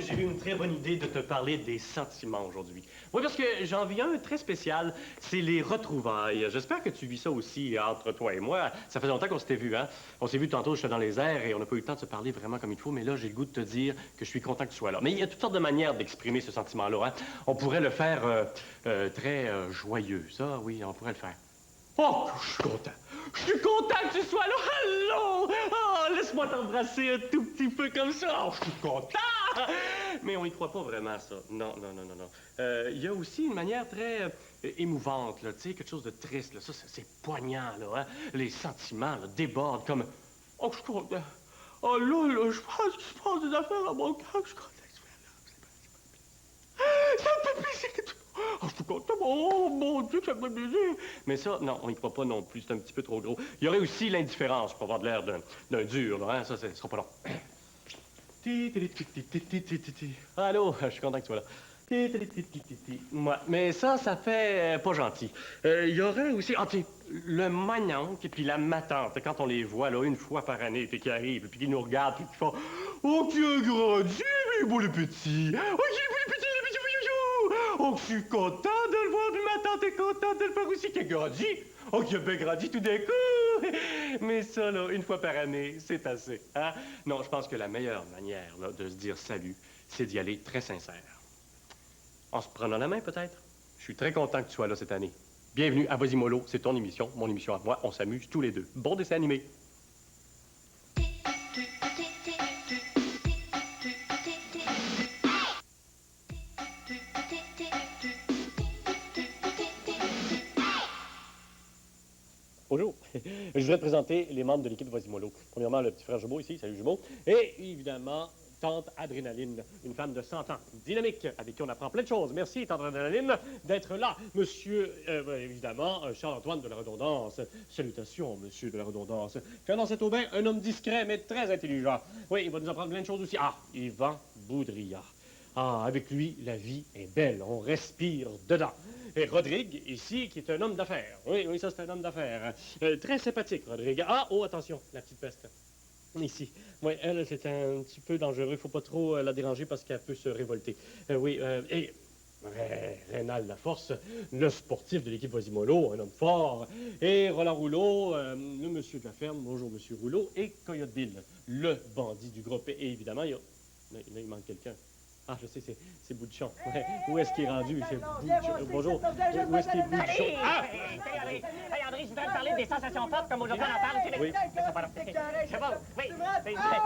j'ai eu une très bonne idée de te parler des sentiments aujourd'hui. Oui, parce que j'en vis un très spécial, c'est les retrouvailles. J'espère que tu vis ça aussi entre toi et moi. Ça fait longtemps qu'on s'était vus, hein? On s'est vu tantôt, j'étais dans les airs et on n'a pas eu le temps de se parler vraiment comme il faut, mais là, j'ai le goût de te dire que je suis content que tu sois là. Mais il y a toutes sortes de manières d'exprimer ce sentiment-là, hein? On pourrait le faire très joyeux, ça, oui, on pourrait le faire. Oh, je suis content. Je suis content que tu sois là. Allô! Oh, laisse-moi t'embrasser un tout petit peu comme ça. Oh, je suis content. Mais on y croit pas vraiment, ça. Non, non, non, non, non. Il y a aussi une manière très émouvante, là, tu sais, quelque chose de triste, là. Ça, c'est poignant, là, hein? Les sentiments, là, débordent comme... Oh, je suis content. Oh, là, je pense qu'il se passe des affaires à mon cœur. Je suis content que tu sois là. Ça me fait plaisir que tu... Oh, je suis content. Oh, mon Dieu, que ça me fait plaisir. Mais ça, non, on n'y croit pas non plus. C'est un petit peu trop gros. Il y aurait aussi l'indifférence pour avoir de l'air d'un dur, là, hein? Ça, ce sera pas long. Allô, je suis content que tu sois là. Ouais, mais ça fait pas gentil. Il y aurait aussi, le manonc et puis la matante, quand on les voit, là, une fois par année, puis qui arrivent, puis qui nous regardent, puis qui font « Oh, qui a grandi, les beaux les petits! Oh, qui est beau les petits, les petits voyous! Oh, je suis content de le voir, puis ma tante est contente de le voir aussi, qui a grandi! Oh, qui a bien grandi tout d'un coup! Mais ça, là, une fois par année, c'est assez, hein? Non, je pense que la meilleure manière, là, de se dire salut, c'est d'y aller très sincère. En se prenant la main, peut-être? Je suis très content que tu sois là cette année. Bienvenue à Vas-y Mollo, c'est ton émission, mon émission à moi. On s'amuse tous les deux. Bon dessin animé. Bonjour. Je voudrais te présenter les membres de l'équipe Vas-y Mollo. Premièrement, le petit frère Jumeau ici. Salut Jumeau. Et évidemment... Tante Adrénaline, une femme de 100 ans, dynamique, avec qui on apprend plein de choses. Merci, Tante Adrénaline, d'être là. Monsieur, évidemment, Charles-Antoine de la Redondance. Salutations, monsieur de la Redondance. Fernand Saint-Aubin, un homme discret, mais très intelligent. Oui, il va nous apprendre plein de choses aussi. Ah, Yvan Boudria. Ah, avec lui, la vie est belle. On respire dedans. Et Rodrigue, ici, qui est un homme d'affaires. Oui, oui, ça, c'est un homme d'affaires. Très sympathique, Rodrigue. Ah, oh, attention, la petite peste. Ici. Oui, elle, c'est un petit peu dangereux. Il ne faut pas trop la déranger parce qu'elle peut se révolter. Oui, et Rénal Laforce, le sportif de l'équipe Vas-y Mollo, un homme fort. Et Roland Rouleau, le monsieur de la ferme, bonjour monsieur Rouleau. Et Coyote Bill, le bandit du groupe. Et évidemment, il manque quelqu'un. Ah, je sais, c'est Boudichon. Ouais. Où est-ce qu'il est rendu? C'est Boudichon. Bonjour. Où est-ce qu'il est Boudichon? Ah! Hey, André, je voudrais te parler des sensations fortes comme aujourd'hui on en parle. Oui. C'est bon. Oui.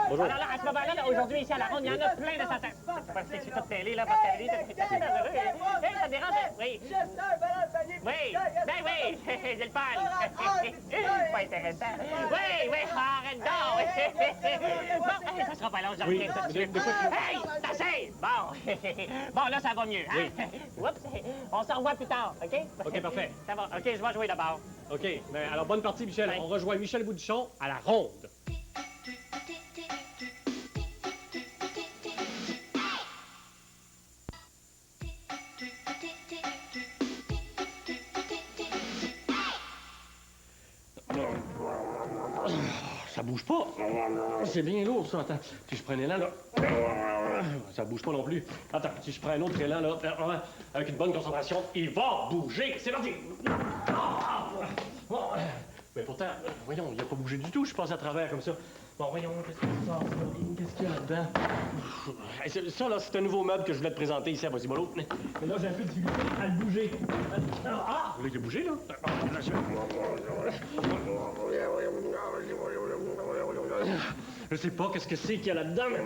Bonjour. Alors là, à ce moment-là, aujourd'hui, ici à la ronde, il y en a plein de sensations. C'est parce que je suis toute télé, là, parce que c'est assez dangereux. Hey, ça te dérange? Oui. Oui. Ben oui. J'ai le fun. Pas intéressant. Oui. Arrête donc. Bon, ça sera pas long, j'en reviens tout de suite. Hey, c'est assez. Bon, là, ça va mieux. Hein? Oups. On s'en revoit plus tard, OK? OK, parfait. Ça va. OK, je vais jouer d'abord. OK. Ben, alors, bonne partie, Michel. Ouais. On rejoint Michel Boudichon à la ronde. Ça bouge pas. C'est bien lourd, ça. Attends, si je prends un élan, là... Ça bouge pas non plus. Attends, si je prends un autre élan, là, avec une bonne concentration, il va bouger. C'est parti. Mais pourtant, voyons, il n'a pas bougé du tout. Je suis passé à travers comme ça. Bon, voyons, qu'est-ce qui se passe, là? Qu'est-ce qu'il y a là-dedans? Ça, là, c'est un nouveau meuble que je voulais te présenter ici à Vas-y Mollo. Mais là, j'ai un peu de difficulté à le bouger. Ah! Là, il a bougé, là. Je sais pas qu'est-ce que c'est qu'il y a là-dedans, mais...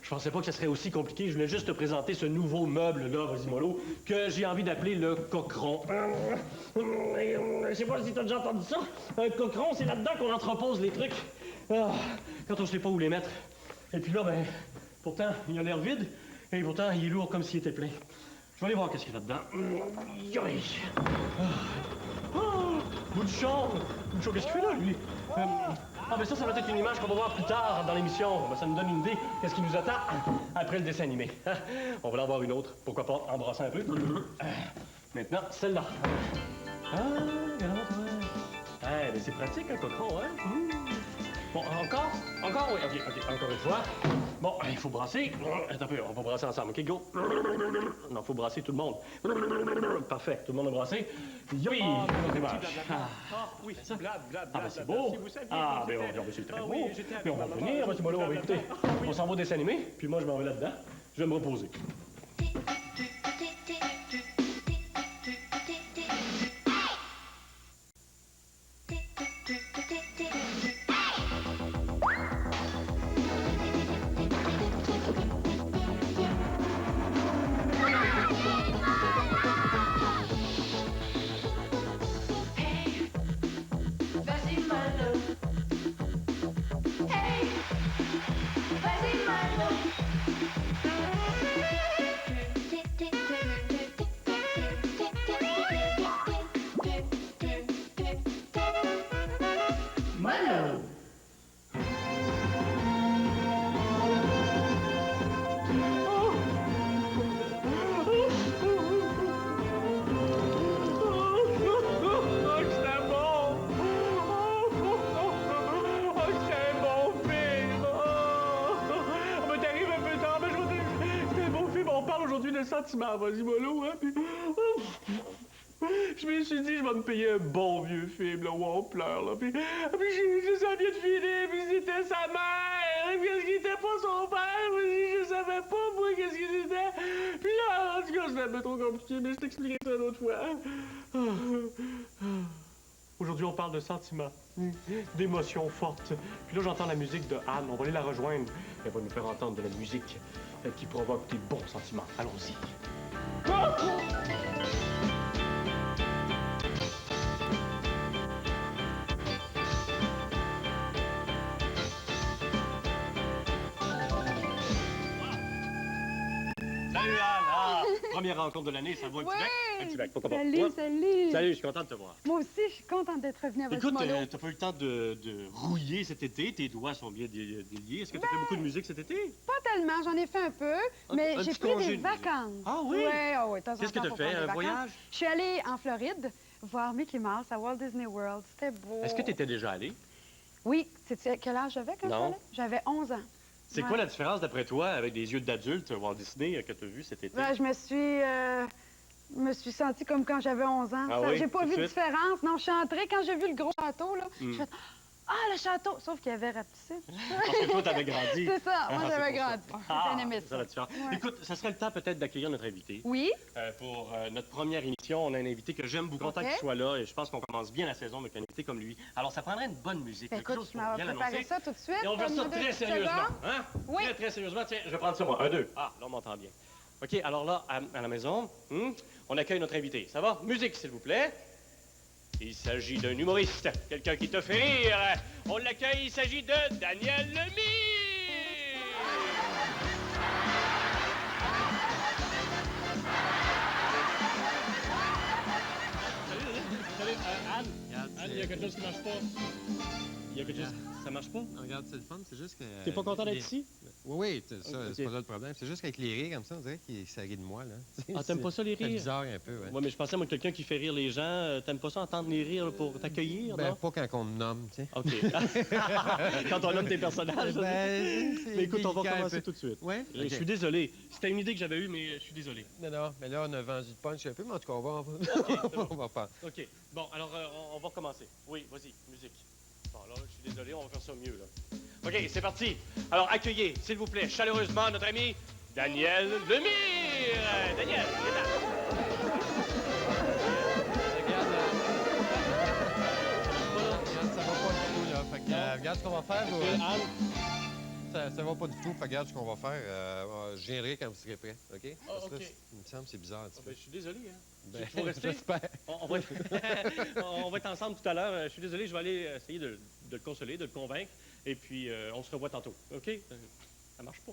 Je pensais pas que ça serait aussi compliqué. Je voulais juste te présenter ce nouveau meuble-là, Vas-y Mollo, que j'ai envie d'appeler le coqueron. Je sais pas si t'as déjà entendu ça. Un coqueron, c'est là-dedans qu'on entrepose les trucs. Quand on sait pas où les mettre. Et puis là, ben, pourtant, il a l'air vide, et pourtant, il est lourd comme s'il était plein. Je vais aller voir qu'est-ce qu'il y a là-dedans. Boudichon! Boudichon, qu'est-ce qu'il fait là, lui? Ben ça va être une image qu'on va voir plus tard dans l'émission. Ben, ça nous donne une idée. Qu'est-ce qui nous attend après le dessin animé? On va en voir une autre. Pourquoi pas embrasser un peu? Maintenant, celle-là. Ah, regarde, ouais. Ouais, mais c'est pratique, un cochon, hein? Bon, encore? Encore? Oui, OK, encore une fois. Bon, il faut brasser. Attends un peu, on va brasser ensemble. OK, go. Non, il faut brasser tout le monde. Parfait, tout le monde a brassé. Oui, Oui, ça. blablabla. Ah, ben c'est beau. Si vous saviez, Ah, ben j'étais- c'est très Ah beau. oui, j'étais avec Mais on va ma venir, maman. vas-y, moi là, on va écouter. On s'en va au dessin animé, puis moi, je m'en vais là-dedans. Je vais me reposer. Vas-y Malo. Hey, vas-y Malo. Malo! Oh, que c'était bon! Oh, que c'était un bon film! Oh, ben, t'arrives un peu tard, mais je vais te... C'était un bon film. On parle aujourd'hui de sentiments, vas-y, mollo, hein? Puis... Je me suis dit, je vais me payer un bon vieux film, là, où on pleure, là. Puis ça vient de finir, puis c'était sa mère, puis est-ce qu'il était pas son père? Puis je savais pas, moi, qu'est-ce qu'il était. Puis là, en tout cas, c'était un peu trop compliqué, mais je t'expliquerai ça une autre fois. Aujourd'hui, on parle de sentiments, d'émotions fortes. Puis là, j'entends la musique de Anne. On va aller la rejoindre. Elle va nous faire entendre de la musique qui provoque des bons sentiments. Allons-y. Salut Anne! Ah, première rencontre de l'année, ça vaut un petit bec? Un petit bec, pourquoi pas? Salut, Ouais. salut. Salut, je suis content de te voir. Moi aussi, je suis contente d'être revenue à votre Écoute, mollo. t'as pas eu le temps de rouiller cet été, tes doigts sont bien déliés. Est-ce que t'as fait beaucoup de musique cet été? Pas tellement, j'en ai fait un peu, mais un j'ai petit pris congé des de vacances. Ah oui? Ouais, ah ouais, de temps en Qu'est-ce que temps, t'as faut fait, prendre des un vacances. voyage? Je suis allée en Floride voir Mickey Mouse à Walt Disney World. C'était beau. Est-ce que t'étais déjà allé? Oui. Sais-tu quel âge j'avais quand je suis Non. allée? J'avais 11 ans. C'est Ouais. quoi la différence, d'après toi, avec des yeux d'adulte, Walt Disney, que t'as vu cet été? Ben, je me suis sentie comme quand j'avais 11 ans. Ah oui, J'ai pas tout de vu de suite? différence. Non, je suis entrée quand j'ai vu le gros château, là. J'ai fait « Ah, le château! » Sauf qu'il y avait rapetissé. Parce que toi, t'avais grandi. C'est ça, moi, Ah, j'avais c'est pour grandi. ça. J'ai Ah, bien aimé c'est ça. la différence. Ouais. Écoute, ça serait le temps peut-être d'accueillir notre invité. Oui? Pour notre première émission, on a un invité que j'aime beaucoup. Content OK. qu'il soit là et je pense qu'on commence bien la saison avec un invité comme lui. Alors, ça prendrait une bonne musique. quelque Écoute, chose je pour m'en bien vais préparer l'annoncer. ça tout de suite. Et on va ça Donne-moi deux très petites sérieusement. secondes. Hein? Oui. Très sérieusement. Tiens, je vais prendre ça, moi. Un, deux. Ah, là, on m'entend bien. OK, alors là, à la maison, on accueille notre invité. Ça va? Musique, s'il vous plaît. Il s'agit d'un humoriste, quelqu'un qui te fait rire. On l'accueille, il s'agit de Daniel Lemire. Salut, Anne. Anne, il y a quelque chose qui marche pas. Il y a quelque chose... Ça marche pas? Regarde, c'est le fun, c'est juste que... T'es pas content d'être les- ici? Oui, oui, c'est ça, Ok. c'est pas ça le problème. C'est juste qu'avec les rires comme ça, on dirait qu'il s'agit de moi, là. Ah, t'aimes pas ça, les C'est rires? bizarre un peu, ouais. Ouais, mais je pensais, moi, quelqu'un qui fait rire les gens, t'aimes pas ça entendre les rires là, pour t'accueillir, Ben, non? pas quand on me nomme, tu sais. OK. Quand on nomme tes personnages. Ben, Mais écoute, on va délicat un commencer peu. tout de suite. Ouais? Je suis désolé. C'était une idée que j'avais eue, mais je suis désolé. Non, non, mais là, on a vendu le punch un peu, mais en tout cas, on va, on va faire. OK. Bon, alors, on va recommencer. Oui, vas-y, musique. Bon, là, je suis désolé, on va faire ça mieux, là. OK, c'est parti. Alors, accueillez, s'il vous plaît, chaleureusement, notre ami Daniel Lemire. Daniel, viens là. Regarde, regarde, ça va pas du tout, là. Fait que, regarde ce qu'on va faire. Ça va pas du tout. Fait que regarde ce qu'on va faire. Je viendrai quand vous serez prêt, OK? Parce que là, OK. il me semble que c'est bizarre, un petit peu. Ben, je suis désolé, hein. Ben, Faut rester. j'espère. On va être... on va être ensemble tout à l'heure. Je suis désolé, je vais aller essayer de le consoler, de le convaincre. Et puis, on se revoit tantôt. OK? Ça marche pas.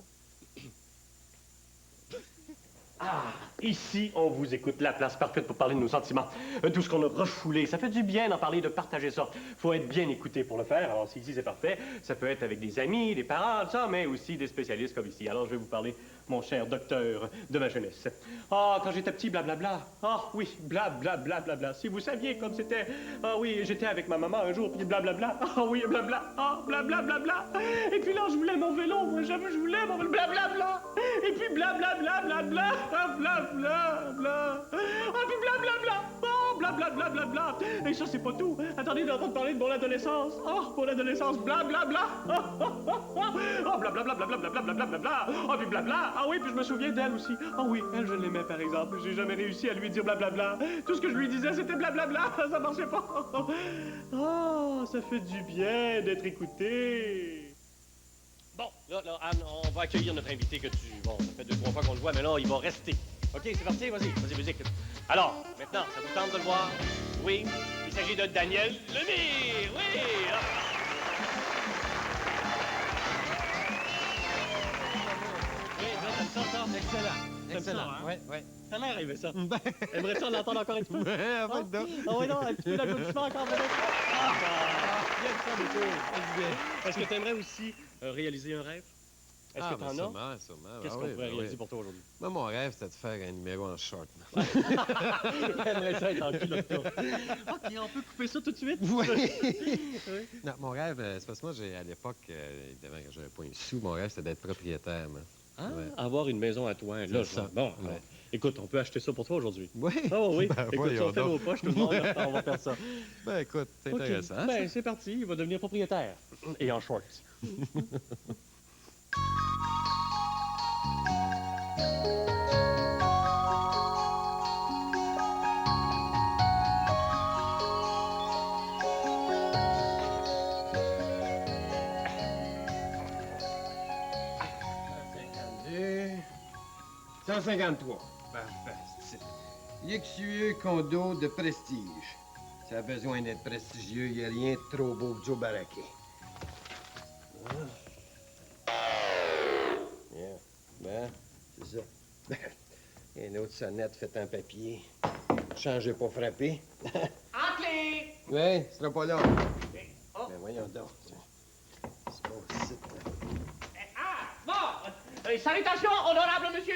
Ah, ici, on vous écoute, la place parfaite pour parler de nos sentiments. Tout ce qu'on a refoulé, ça fait du bien d'en parler, de partager ça. Faut être bien écouté pour le faire. Alors, ici, c'est parfait. Ça peut être avec des amis, des parents, tout ça, mais aussi des spécialistes comme ici. Alors, je vais vous parler, mon cher docteur de ma jeunesse. Ah, quand j'étais petit, blablabla. Ah oui, blablabla. Si vous saviez comme c'était... Ah oui, j'étais avec ma maman un jour, puis blablabla. Ah oui, blabla. Ah, blablabla. Et puis là, je voulais mon vélo. Moi, je voulais mon vélo. Blablabla. Et puis blablabla. Ah, blablabla. Ah, puis blablabla. Oh, blablabla. Et ça, c'est pas tout. Attendez, d'entendre parler de mon adolescence. Oh, mon adolescence, blablabla. Oh, blablabla. Oh, puis blabla. Ah oui, puis je me souviens d'elle aussi. Ah oui, elle, je l'aimais, par exemple. J'ai jamais réussi à lui dire blablabla. Tout ce que je lui disais, c'était blablabla. Ça marchait pas. Oh, ça fait du bien d'être écouté. Bon, là, Anne, on va accueillir notre invité que tu... Bon, ça fait 2-3 fois qu'on le voit, mais là, il va rester. OK, c'est parti, vas-y, musique. Alors, maintenant, ça vous tente de le voir? Oui, il s'agit de Daniel Lemire, oui! Oui, là, t'aimes ça? Excellent. hein? Oui. Ta mère aimait ça. Aimerais ça l'entendre encore un petit peu? En fait, donc. Ah oui, non, un petit peu d'applaudissement encore, peut-être? Bien ça, beaucoup. Est-ce que tu aimerais aussi réaliser un rêve? Est-ce que tu en as? Sûrement. Qu'est-ce qu'on pourrait réaliser pour toi aujourd'hui? Moi, mon rêve, c'était de faire un numéro en short. J'aimerais ça être en culotte. OK, on peut couper ça tout de suite? Oui. Oui. Non, mon rêve, c'est parce que moi, à l'époque, évidemment, j'avais pas un sou. Mon rêve, c'était d'être propriétaire, moi. Ah, Ouais. avoir une maison à toi, un logement. Bon, Ouais. alors, écoute, on peut acheter ça pour toi aujourd'hui. Oui. Ah oui, Ben, écoute, si voyons on fait donc. nos poches, tout le monde, on va faire ça. Ben, écoute, c'est OK. intéressant. ça. Ben, c'est parti, il va devenir propriétaire. Et en shorts. « 153. Parfait, c'est ça. Luxueux condo de prestige. Ça a besoin d'être prestigieux, il n'y a rien de trop beau pour Joe Baraké. Yeah. Ben, c'est ça. Et une autre sonnette faite en papier. Changez pas frappé. En clé! Oui, ce sera pas long. Oh. Ben voyons donc. C'est bon site, là. Ah, bon! Salutations, honorable monsieur!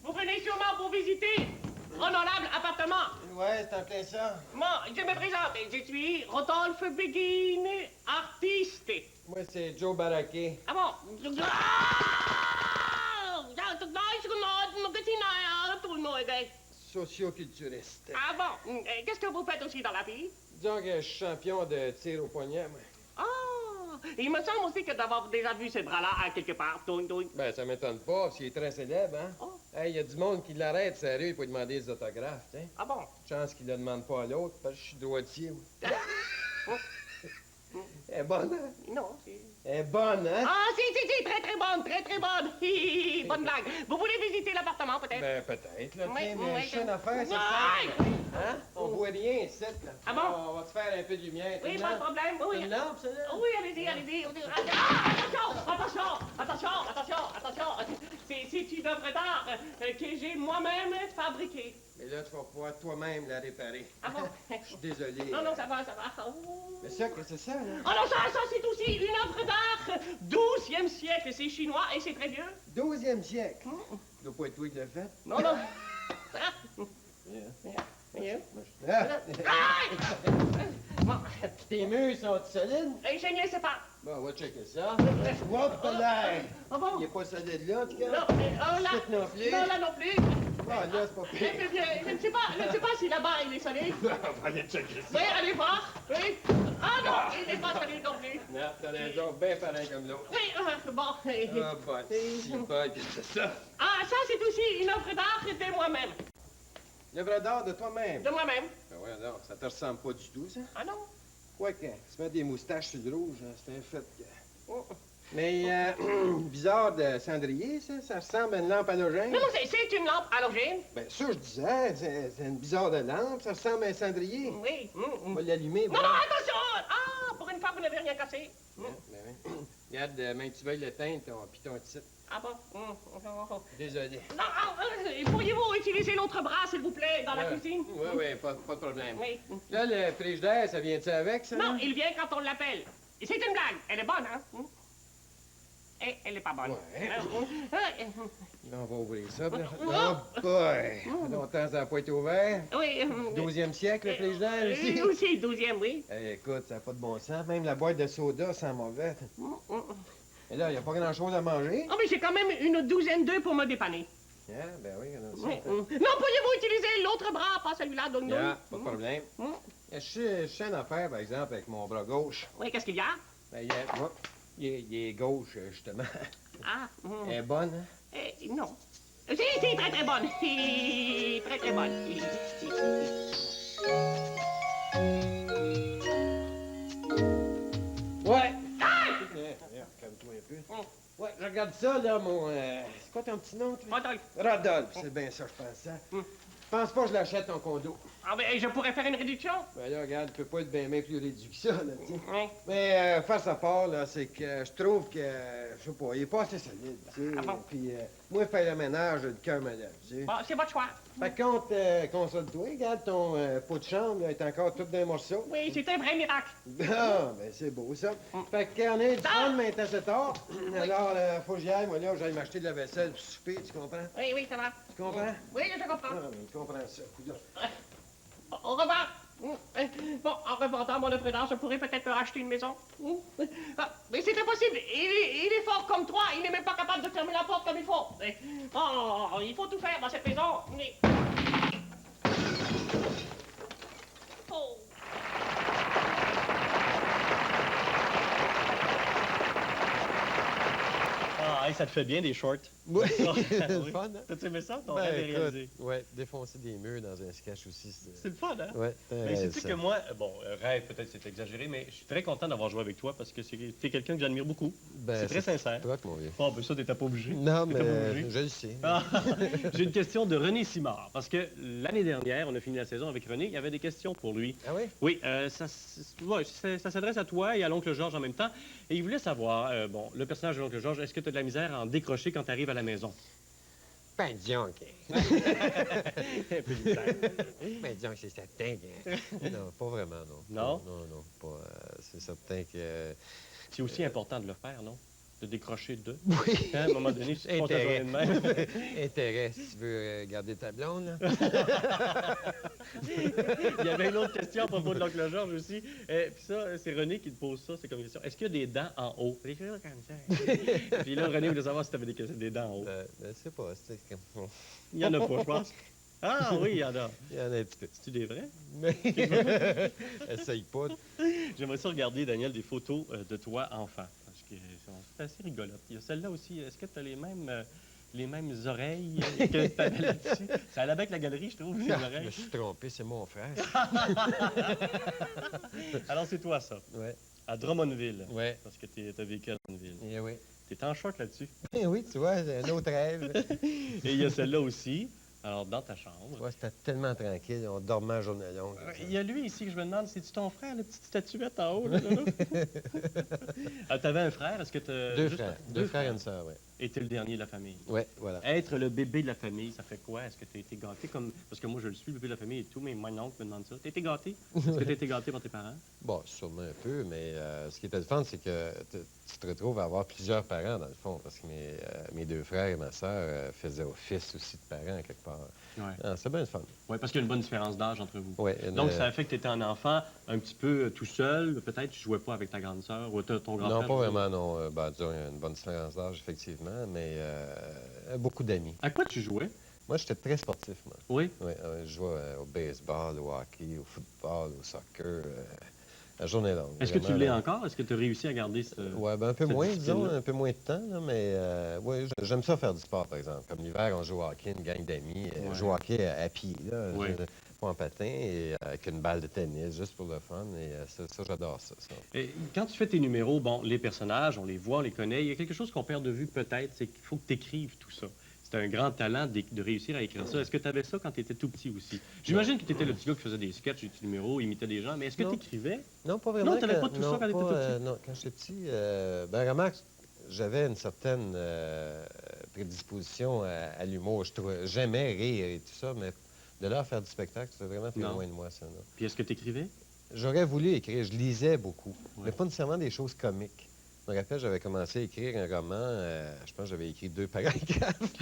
Vous venez sûrement pour visiter honorable appartement. Ouais, c'est en plein ça. Moi, je me présente. Je suis Rodolphe Begin, artiste. Moi, c'est Joe Baraké. Ah bon? Socioculturiste. Ah bon? Qu'est-ce que vous faites aussi dans la vie? Disons que je suis champion de tir au poignet, moi. Ah! Il me semble aussi que d'avoir déjà vu ce bras-là à quelque part. Doing, doing. Ben, ça m'étonne pas, parce qu'il est très célèbre, hein? Oh. Hey, il y a du monde qui l'arrête, sérieux, pour lui demander des autographes, tiens. Ah bon? Chance qu'il le demande pas à l'autre, parce que je suis droitier, moi. Elle est bonne, hein? Non, c'est... Elle est bonne, hein? Ah, si, très, très bonne, très, très bonne. Hi, hi, hi, bonne blague. Vous voulez visiter l'appartement, peut-être? Ben, peut-être, là, Oui, tiens, oui, mais oui. je suis une affaire, c'est Ouais. ça. Hein? On voit rien, ici, là. Ah bon? On va te faire un peu de lumière. Oui, Une pas de lampe? problème. Oui, Une lampe, ça, là? Oui, allez-y. Ah, attention. C'est une œuvre d'art que j'ai moi-même fabriquée. Mais là, tu vas pouvoir toi-même la réparer. Ah bon? Je suis désolé. Non, ça va. Oh. Mais ça, qu'est-ce que c'est ça, là? Oh non, ça, c'est aussi une œuvre d'art 12e siècle. C'est chinois et c'est très vieux. 12e siècle. Ça doit pas être toi qui l'as fait. Non. Ah. Yeah. Yeah. Ah! Bon, Tes murs sont solides? je ne sais pas. Bon, on va checker ça. Hop là! Ah bon? Il est pas solide là, en tout cas. Non, là. Ici non plus. Non, là non plus. Ah, là, c'est pas pire. Je ne sais pas si là-bas il est solide. On va aller checker ça. Oui, allez voir. Oui. Ah non, il n'est pas solide non plus. Non, t'as raison, bien pareil comme l'autre. Oui, bon. Ah, bah, si, bah, qu'est-ce que c'est ça? Ah, ça, c'est aussi une œuvre d'art de moi-même. L'œuvre d'art de toi-même. De moi-même. Ben ouais, non, ça te ressemble pas du tout, ça. Ah non? Quoique, se mettre des moustaches sur le rouge, hein, c'est un fait que... Oh. Mais, bizarre de cendrier, ça. Ça ressemble à une lampe halogène. Non, c'est une lampe halogène. Ben, ça, je disais, c'est une bizarre de lampe. Ça ressemble à un cendrier. Oui. On va l'allumer. Non, attention! Ah, pour une fois, vous n'avez rien cassé. Ben, oui. Regarde, même tu veuilles l'éteindre, puis ton titre. Ah bon? Désolé. Non, pourriez-vous utiliser l'autre bras, s'il vous plaît, dans la cuisine? Oui, pas de problème. Oui. Là, le frigidaire, ça vient-tu avec, ça? Non, il vient quand on l'appelle. C'est une blague. Elle est bonne, hein? Et elle n'est pas bonne. Ouais. On va ouvrir ça. Là. Oh boy! Longtemps, ça n'a pas été ouvert. Oui. 12e siècle, le président, ici. Aussi, 12e, oui. Hey, écoute, ça n'a pas de bon sens. Même la boîte de soda sent mauvais. Et là, il n'y a pas grand-chose à manger. Oh, mais j'ai quand même une douzaine d'œufs pour me dépanner. Ah, ben oui, on a Oui. ça. Non, pourriez-vous utiliser l'autre bras, pas celui-là, donc non? Yeah, pas de problème. Je sais une affaire, par exemple, avec mon bras gauche. Oui, qu'est-ce qu'il y a? Ben, il est gauche, justement. Ah, Elle est bonne, hein? non. Si, très, très bonne. Si, très, très bonne. Ouais! Calme-toi un peu. Ouais, je regarde ça, là, mon... c'est quoi ton petit nom, toi? Rodolphe. Rodolphe, c'est bien ça, je pense, hein? Je pense pas que je l'achète, ton condo. Ah, mais je pourrais faire une réduction? Ben là, regarde, tu peux pas être bien plus réduit que ça, là, tu sais. Oui. Mais face à part, là, c'est que je trouve que, je sais pas, il est pas assez solide, tu sais. Ah bon? Puis, moi, faire le ménage, le cœur me lève, tu sais. Bon, c'est votre choix. Par contre, console-toi, regarde, ton pot de chambre, là, est encore tout d'un morceau. Oui, c'est un vrai miracle. Ah, ben c'est beau, ça. Fait qu'on est du fun maintenant, c'est tard. Alors, faut que j'y aille, moi, là, j'aille m'acheter de la vaisselle pour souper, tu comprends? Oui, oui, ça va. Tu comprends? Oui, je comprends. Ah, ben, tu comprends ça, coudonc. Au revoir. Bon, en revendant mon œuvre d'art, je pourrais peut-être me racheter une maison. Ah, mais c'est impossible. Il est fort comme toi. Il n'est même pas capable de fermer la porte comme il faut. Oh, il faut tout faire dans cette maison. Oh. Ah, hey, ça te fait bien des shorts. Oui, Oui. c'est le fun, hein? T'as-tu aimé ça, ton Ben, rêve est écoute, réalisé? ouais, défoncer des murs dans un sketch aussi, C'est le fun, hein? Ouais, Mais sais-tu que moi, bon, rêve peut-être c'est exagéré, mais je suis très content d'avoir joué avec toi parce que t'es quelqu'un que j'admire beaucoup. Ben, c'est très sincère. Toi, mon vieux. Oh, ben ça, t'étais pas obligé. Non, T'étais pas mais obligé. je le sais. Ah, j'ai une question de René Simard, parce que l'année dernière, on a fini la saison avec René, il y avait des questions pour lui. Ah oui? Oui, ça s'adresse à toi et à l'oncle Georges en même temps. Et il voulait savoir, bon, le personnage de l'oncle Georges, est-ce que tu as de la misère à en décrocher quand tu arrives à la maison? Ben, disons que... Un peu de misère. Ben, disons que c'est certain que... Non, pas vraiment, non. Non? Non, pas... c'est certain que... C'est aussi important de le faire, non? De décrocher de. Oui. Hein, à un moment donné, tu te passes la journée de même. Intérêt, si tu veux garder ta blonde, là. Il y avait une autre question à propos de l'oncle Georges aussi. Puis ça, c'est René qui te pose ça, c'est comme question. Est-ce qu'il y a des dents en haut? Puis là, René voulait savoir si tu avais des dents en haut. Je sais pas, c'est comme... Il y en a pas, je pense. Ah oui, il y en a. Il y en a un petit peu. C'est-tu des vrais? Mais... Essaye pas. J'aimerais ça regarder, Daniel, des photos de toi enfant. Parce que c'est assez rigolote. Il y a celle-là aussi. Est-ce que tu as les mêmes oreilles que tu avais là-dessus? Ça allait avec la galerie, je trouve, les Je oreilles. me suis trompé, c'est mon frère. Alors, c'est toi, ça. Ouais. À Drummondville. Ouais. Parce que tu as vécu à Drummondville. Eh oui. T'es en short là-dessus. Eh oui, tu vois, c'est un autre rêve. Et il y a celle-là aussi. Alors, dans ta chambre. Ouais, c'était tellement tranquille, on dormait la journée longue. Il y a lui ici que je me demande, c'est-tu ton frère, la petite statuette en haut? Là? T'avais un frère, est-ce que tu Deux frères. Deux frères et une sœur, oui. Et t'es le dernier de la famille. Oui, voilà. Être le bébé de la famille, ça fait quoi? Est-ce que tu as été gâté comme. Parce que moi, je le suis, le bébé de la famille et tout, mais mon oncle me demande ça. T'as été gâté? Est-ce que tu as été gâté par tes parents? Bon, sûrement un peu, mais ce qui était le fun, c'est que tu te retrouves à avoir plusieurs parents, dans le fond, parce que mes deux frères et ma sœur faisaient office aussi de parents, quelque part. Ouais. Ah, c'est bien le fun. Oui, parce qu'il y a une bonne différence d'âge entre vous. Ouais, Donc, ça a fait que tu étais un enfant un petit peu tout seul. Peut-être tu jouais pas avec ta grande sœur ou ton grand-frère. Non, pas vraiment, non. Ben, disons, il y a une bonne différence d'âge, effectivement, mais beaucoup d'amis. À quoi tu jouais? Moi, j'étais très sportif, moi. Oui. Oui, je jouais au baseball, au hockey, au football, au soccer, la journée longue. Est-ce que tu Vraiment, l'es là. encore? Est-ce que tu as réussi à garder ce. Ouais, ben un peu cette moins, disons, discipline-là? un peu moins de temps, là, mais oui, j'aime ça faire du sport, par exemple. Comme l'hiver, on joue au hockey, une gang d'amis, Ouais. joue au hockey à pied, là, Oui. pas en patin, et avec une balle de tennis, juste pour le fun, et ça j'adore ça. Et quand tu fais tes numéros, bon, les personnages, on les voit, on les connaît. Il y a quelque chose qu'on perd de vue peut-être, c'est qu'il faut que tu écrives tout ça. C'est un grand talent de réussir à écrire ça. Est-ce que tu avais ça quand tu étais tout petit aussi? J'imagine que tu étais le petit gars qui faisait des sketchs, des petits numéros, imitait des gens, mais est-ce que Non. tu écrivais? Non, pas vraiment. Non, t'avais pas tout ça quand t'étais tout petit? Non, quand j'étais petit, ben remarque, j'avais une certaine prédisposition à l'humour. J'aimais rire et tout ça, mais de là à faire du spectacle, c'était vraiment plus Non. loin de moi, ça. Puis est-ce que tu écrivais? J'aurais voulu écrire, je lisais beaucoup, Ouais. mais pas nécessairement des choses comiques. Je me rappelle, j'avais commencé à écrire un roman, je pense que j'avais écrit 2 paragraphes.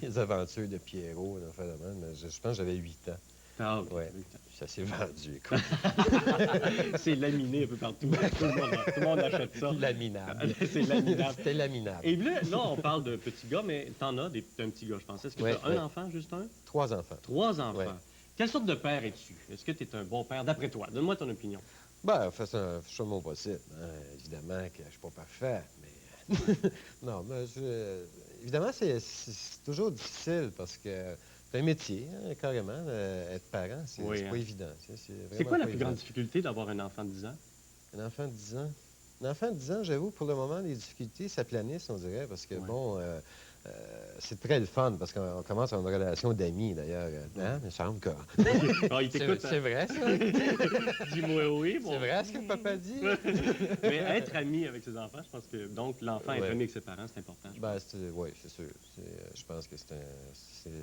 Les aventures de Pierrot, en fait, mais je pense que j'avais 8 ans. Ah, OK. Ouais. Ça s'est vendu, écoute. C'est laminé un peu partout. Tout le monde achète ça. Laminable. C'est laminable. C'était laminable. Et là, on parle de petits gars, mais t'en as un petit gars, je pense. Est-ce que Ouais, tu as ouais. un enfant, juste un? 3 enfants. 3 enfants. Ouais. Quelle sorte de père es-tu? Est-ce que tu es un bon père, d'après toi? Donne-moi ton opinion. Ben, je fais mon possible. Hein. Évidemment que je suis pas parfait, mais... non, mais évidemment, c'est toujours difficile parce que c'est un métier, hein, carrément. Être parent, c'est Oui, pas hein. évident. C'est vraiment quoi la pas plus grande évident. difficulté d'avoir un enfant de 10 ans? Un enfant de 10 ans? Un enfant de 10 ans, j'avoue, pour le moment, les difficultés s'aplanissent, on dirait, parce que, Ouais. bon, c'est très le fun, parce qu'on commence à une relation d'amis, d'ailleurs. Hein, il me semble que... Ah, il t'écoute. C'est vrai, ça? Dis-moi oui. Bon. C'est vrai ce que papa dit? Mais être ami avec ses enfants, je pense que, donc, l'enfant être Ouais. ami avec ses parents, c'est important. Ben, oui, c'est sûr. Je pense que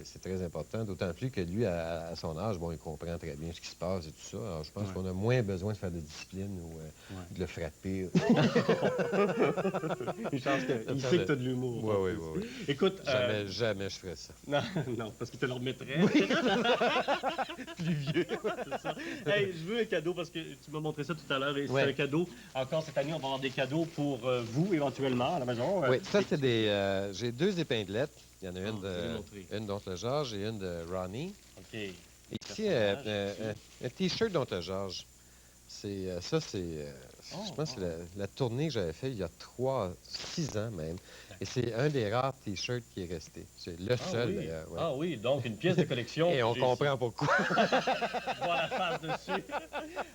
c'est très important, d'autant plus que lui, à son âge, bon, il comprend très bien ce qui se passe et tout ça. Alors, je pense Ouais. qu'on a moins besoin de faire de discipline ou Ouais. de le frapper. Une chance qu'il sait que tu as de l'humour. Oui, oui, oui. Écoute, Jamais je ferais ça. non, non, parce qu'il te le remettrait. Plus vieux. C'est ça. Hey, je veux un cadeau parce que tu m'as montré ça tout à l'heure et Ouais. c'est un cadeau. Encore cette année, on va avoir des cadeaux pour vous éventuellement à la maison. Oui, ça, c'est des... j'ai 2 épinglettes. Il y en a Ah, tu veux les montrer. une d'Oncle Georges et une de Ronnie. OK. Et ici, Personnage, un T-shirt d'Oncle Georges. Ça, c'est... je pense que c'est la tournée que j'avais faite il y a 6 ans même. Et c'est un des rares T-shirts qui est resté. C'est le seul, oui. d'ailleurs. ouais. Ah oui, donc une pièce de collection. Et on J'ai- comprend pourquoi. Je vois la face dessus.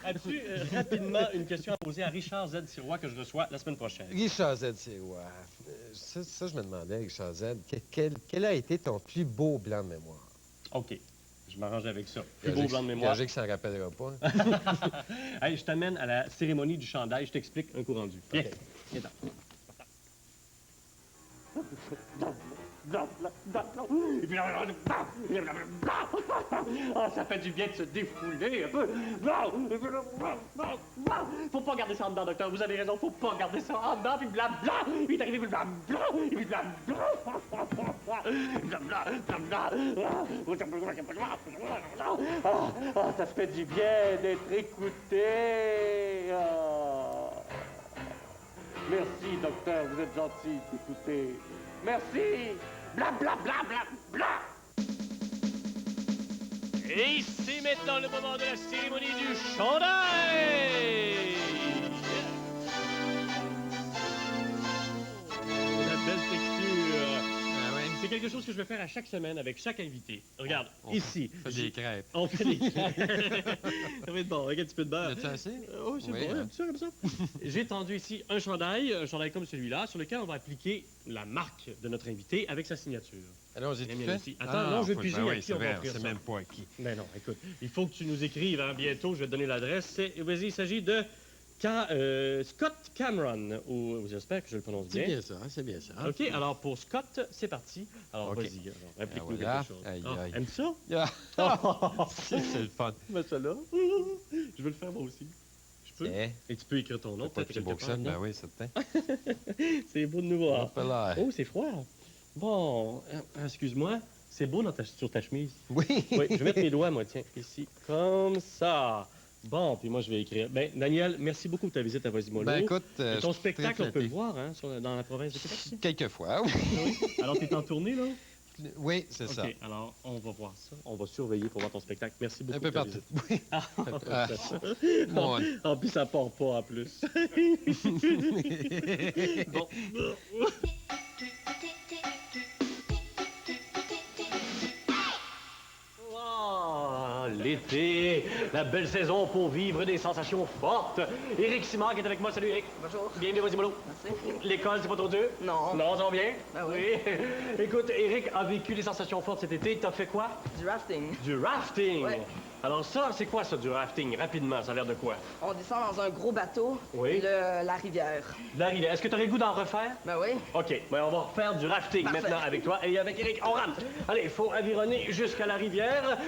As-tu rapidement une question à poser à Richard Z. Sirois que je reçois la semaine prochaine? Richard Z, c'est... Ouais. Ça, je me demandais, Richard Z, quel a été ton plus beau blanc de mémoire? OK. Je m'arrange avec ça. Plus beau blanc de mémoire. Gagé que ça ne rappellera pas. Hey, je t'amène à la cérémonie du chandail. Je t'explique un coup rendu. Viens. Viens donc. Ah, ça fait du bien de se défouler un peu. Faut pas garder ça en dedans, docteur. Vous avez raison. Faut pas garder ça en dedans. Puis bla bla. Il est arrivé puis bla bla. Puis bla bla. Bla bla. Bla bla. Ah, ça fait du bien d'être écouté. Ah. Merci, docteur. Vous êtes gentil d'écouter. Merci. Bla bla bla bla bla. Et c'est maintenant le moment de la cérémonie du chandail. La belle texture. C'est quelque chose que je vais faire à chaque semaine avec chaque invité. Regarde, ici. Fait des crêpes. On fait des crêpes. Ça va être bon, avec un petit peu de beurre. As-tu assez? Oui, c'est Oui, bon, hein. comme ça. J'ai tendu ici un chandail comme celui-là, sur lequel on va appliquer la marque de notre invité avec sa signature. Allons-y, Bien, tu bien fais? ici. Attends, non, je vais piger à qui on va offrir c'est ça. même pas à qui. Ben non, écoute, il faut que tu nous écrives hein, bientôt, je vais te donner l'adresse. Vas-y, il s'agit de Scott Cameron, ou j'espère que je le prononce C'est bien. bien ça, c'est bien ça. OK, alors pour Scott, c'est parti. Alors OK. vas-y, alors, réplique-nous voilà. quelque chose. Aïe, Ah, aïe. aimes-tu ça? Ah, c'est le fun. Ben ça là, je veux le faire moi aussi. Je peux? Eh, Et tu peux écrire ton nom, pas peut-être plus beau quelque que ça, part, ben non? oui, certain. C'est beau de nous voir. Hop là. Oh, c'est froid. Bon, excuse-moi, c'est beau sur ta chemise. Oui. Oui, je vais mettre mes doigts, moi, tiens, ici, comme ça. Bon, puis moi, je vais écrire. Ben, Daniel, merci beaucoup de ta visite à Vasimolo. Ben écoute, Et ton je suis très spectacle, on peut flatté. le voir, hein, dans la province de Québec. Quelquefois, oui. Oui. Alors, tu es en tournée, là? Oui, c'est ça. OK, alors, on va voir ça. On va surveiller pour voir ton spectacle. Merci beaucoup Un peu de ta partout. visite. Oui. Ah, Mon- en plus, ça part pas, en plus. Bon. Ah, l'été, la belle saison pour vivre des sensations fortes. Éric Simard qui est avec moi. Salut, Éric. Bonjour. Bienvenue à Vasimolo. Merci. L'école, c'est pas trop dur? Non. Non, ça va bien? Ben oui. Écoute, Éric a vécu des sensations fortes cet été. T'as fait quoi? Du rafting. Du rafting. Ouais. Alors ça, c'est quoi ça, du rafting? Rapidement, ça a l'air de quoi? On descend dans un gros bateau. Oui. La rivière. La rivière. Est-ce que tu aurais le goût d'en refaire? Ben oui. OK, ben on va refaire du rafting Parfait. maintenant avec toi et avec Éric. On rentre. Allez, il faut avironner jusqu'à la rivière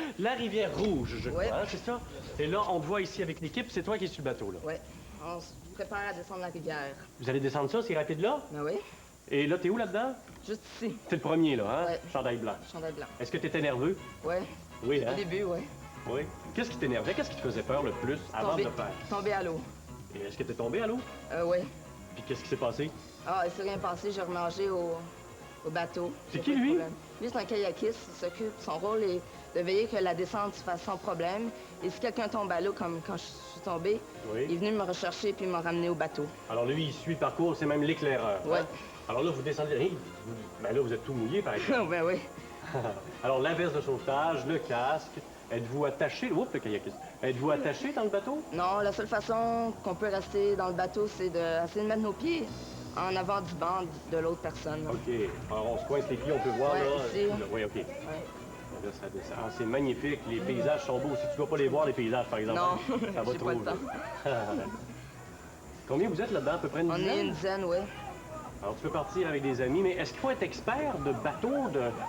Rouge, je crois, Ouais. hein, c'est ça? Et là, on te voit ici avec l'équipe. C'est toi qui es sur le bateau, là. Ouais. prépare à descendre la rivière. Vous allez descendre ça, ces rapides-là? Ben oui, Et là, t'es où là-dedans? juste ici, T'es le premier, là, hein? Ouais. Chandail blanc. chandail blanc. Est-ce que t'étais nerveux? Ouais, Oui, au hein? début, ouais. Oui. Qu'est-ce qui t'énervait? Qu'est-ce qui te faisait peur le plus avant de le faire? Tomber à l'eau. Et est-ce que t'es tombé à l'eau? Ouais. Puis qu'est-ce qui s'est passé? Ah, il s'est rien passé, j'ai remangé au bateau. C'est J'ai qui, pas de lui? problème. Lui, c'est un kayakiste, il s'occupe, son rôle est de veiller que la descente se fasse sans problème. Et si quelqu'un tombe à l'eau, comme quand je suis tombée, Oui. il est venu me rechercher puis m'a ramené au bateau. Alors lui, il suit le parcours, c'est même l'éclaireur. Ouais. hein? Alors là, vous descendez. Hey, ben là, vous êtes tout mouillé, par exemple. Ben oui. Alors, la veste de sauvetage, le casque. Êtes-vous attaché? Oups, le kayakiste. Êtes-vous attaché dans le bateau? Non, la seule façon qu'on peut rester dans le bateau, c'est d'essayer de mettre nos pieds en avant du banc de l'autre personne. OK. Alors, on se coince les pieds, on peut voir, Ouais, là. ici. Oui, OK. Ouais. Là, ça descend. Ah, c'est magnifique. Les paysages sont beaux aussi. Tu vas pas les voir, les paysages, par exemple. Non, hein? Ça va j'ai trop pas le vite. temps. Combien vous êtes là-dedans? À peu près une On dizaine? est une dizaine, oui. Alors, tu peux partir avec des amis, mais est-ce qu'il faut être expert de bateau?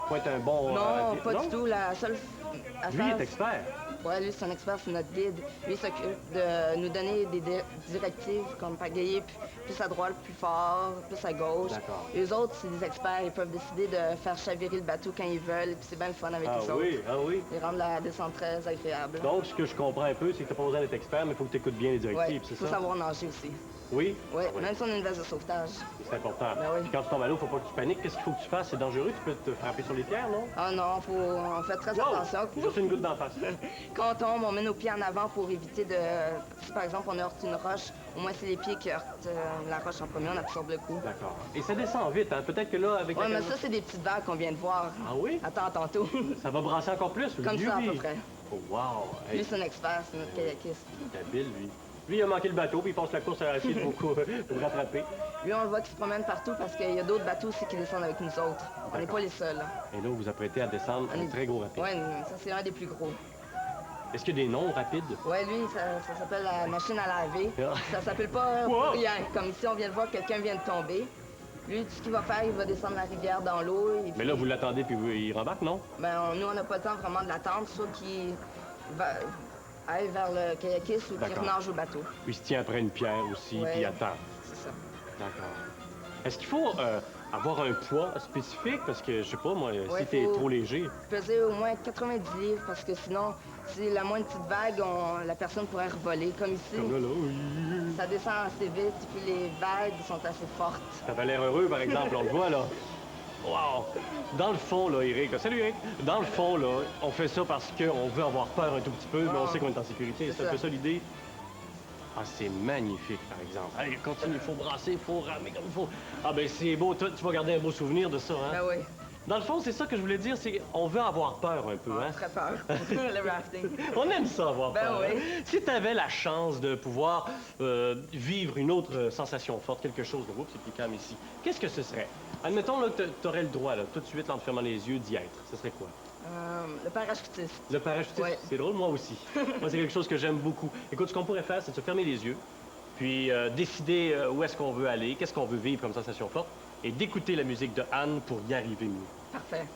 Faut être un bon... Non, pas non? du tout. La seule Lui affaire... est expert. Ouais, lui, c'est un expert, c'est notre guide. Lui, il s'occupe de nous donner des directives, comme pagayer plus à droite, plus fort, plus à gauche. D'accord. Les autres, c'est des experts. Ils peuvent décider de faire chavirer le bateau quand ils veulent, puis c'est bien le fun avec Ah les oui, autres. ah oui. Ils rendent la descente très agréable. Donc, ce que je comprends un peu, c'est que t'as pas besoin d'être expert, mais il faut que tu écoutes bien les directives, Ouais, c'est il faut ça? savoir nager aussi. Oui? Ouais, Ah oui. même si on a une veste de sauvetage. C'est important. Ben oui. Puis quand tu tombes à l'eau, faut pas que tu paniques. Qu'est-ce qu'il faut que tu fasses? C'est dangereux, tu peux te frapper sur les pierres, non? Ah non, on fait très attention. Wow! Juste une goutte d'en face. Quand on tombe, on met nos pieds en avant pour éviter de... Si par exemple on heurte une roche, au moins c'est les pieds qui heurtent la roche en premier, on absorbe le coup. D'accord. Et ça descend vite, hein? Peut-être que là, avec Ouais, la mais ça, c'est des petites vagues qu'on vient de voir. Ah oui? Attends, tantôt. Ça va brasser encore plus. Comme Dieu, ça, à lui. peu près. Oh, wow! Lui, Hey, c'est un expert, c'est notre kayakiste. il est habile, lui. Lui, il a manqué le bateau, puis il passe la course à essayer de vous rattraper. Lui, on le voit qu'il se promène partout parce qu'il y a d'autres bateaux aussi qui descendent avec nous autres. On n'est D'accord. pas les seuls. Et là, vous vous apprêtez à descendre On un est- très gros rapide. Ouais, ça, c'est un des plus gros. Est-ce qu'il y a des noms rapides? Ouais, lui, ça s'appelle la machine à laver. Ah. Ça s'appelle pas Wow. pour rien. Comme ici, on vient de voir que quelqu'un vient de tomber. Lui, tout ce qu'il va faire, il va descendre la rivière dans l'eau. et Mais puis- là, vous l'attendez, puis il rembarque, non? Nous, on n'a pas le temps vraiment de l'attendre, soit qu'il aille vers le kayakiste ou qu'il D'accord. renage au bateau. Puis il se tient après une pierre aussi, Ouais. puis il attend. C'est ça. D'accord. Est-ce qu'il faut avoir un poids spécifique? Parce que, je sais pas, moi, Ouais, si t'es faut- trop léger... Peser au moins 90 livres parce que sinon, si la moindre petite vague, la personne pourrait revoler. Comme ici, Comme là, oui. ça descend assez vite, puis les vagues sont assez fortes. T'avais l'air heureux, par exemple, on le voit, là. Wow! Dans le fond, là, Eric... Salut, Eric! Dans le fond, là, on fait ça parce qu'on veut avoir peur un tout petit peu, mais on Ah. sait qu'on est en sécurité. C'est C'est un peu ça. ça l'idée? Ah, c'est magnifique, par exemple. Allez, continue, il faut brasser, il faut ramer comme il faut. Ah, ben c'est beau, toi, tu vas garder un beau souvenir de ça, hein? Ben oui, Dans le fond, c'est ça que je voulais dire, c'est qu'on veut avoir peur un peu, hein? très peur. Le rafting. On aime ça avoir Ben peur. oui. hein? Si tu avais la chance de pouvoir vivre une autre sensation forte, quelque chose de... Oups, c'est plus calme ici. Qu'est-ce que ce serait? Admettons là, que tu aurais le droit, là, tout de suite, en te fermant les yeux, d'y être. Ce serait quoi? Le parachutiste. Le parachutisme, Ouais. c'est drôle, moi aussi. Moi, c'est quelque chose que j'aime beaucoup. Écoute, ce qu'on pourrait faire, c'est de se fermer les yeux, puis décider où est-ce qu'on veut aller, qu'est-ce qu'on veut vivre comme sensation forte, et d'écouter la musique de Anne pour y arriver mieux. Parfait.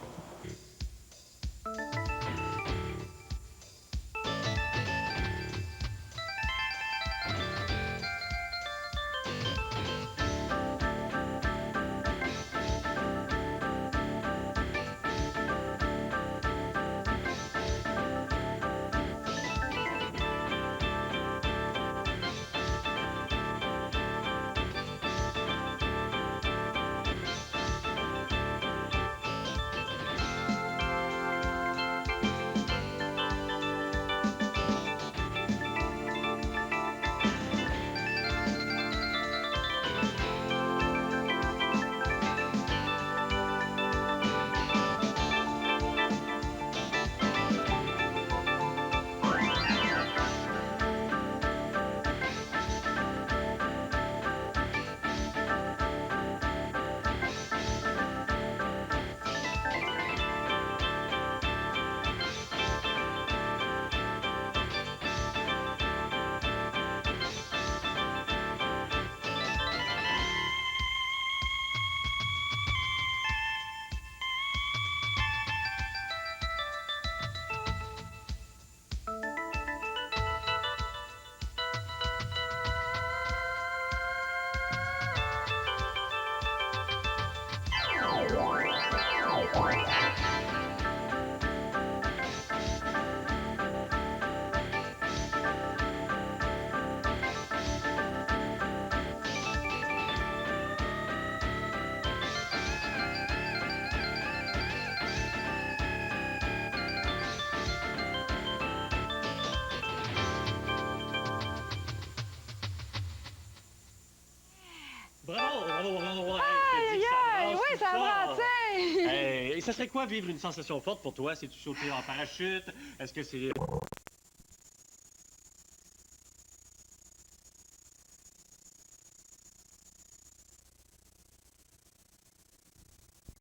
ça serait quoi vivre une sensation forte pour toi? C'est-tu sauter en parachute? Est-ce que c'est...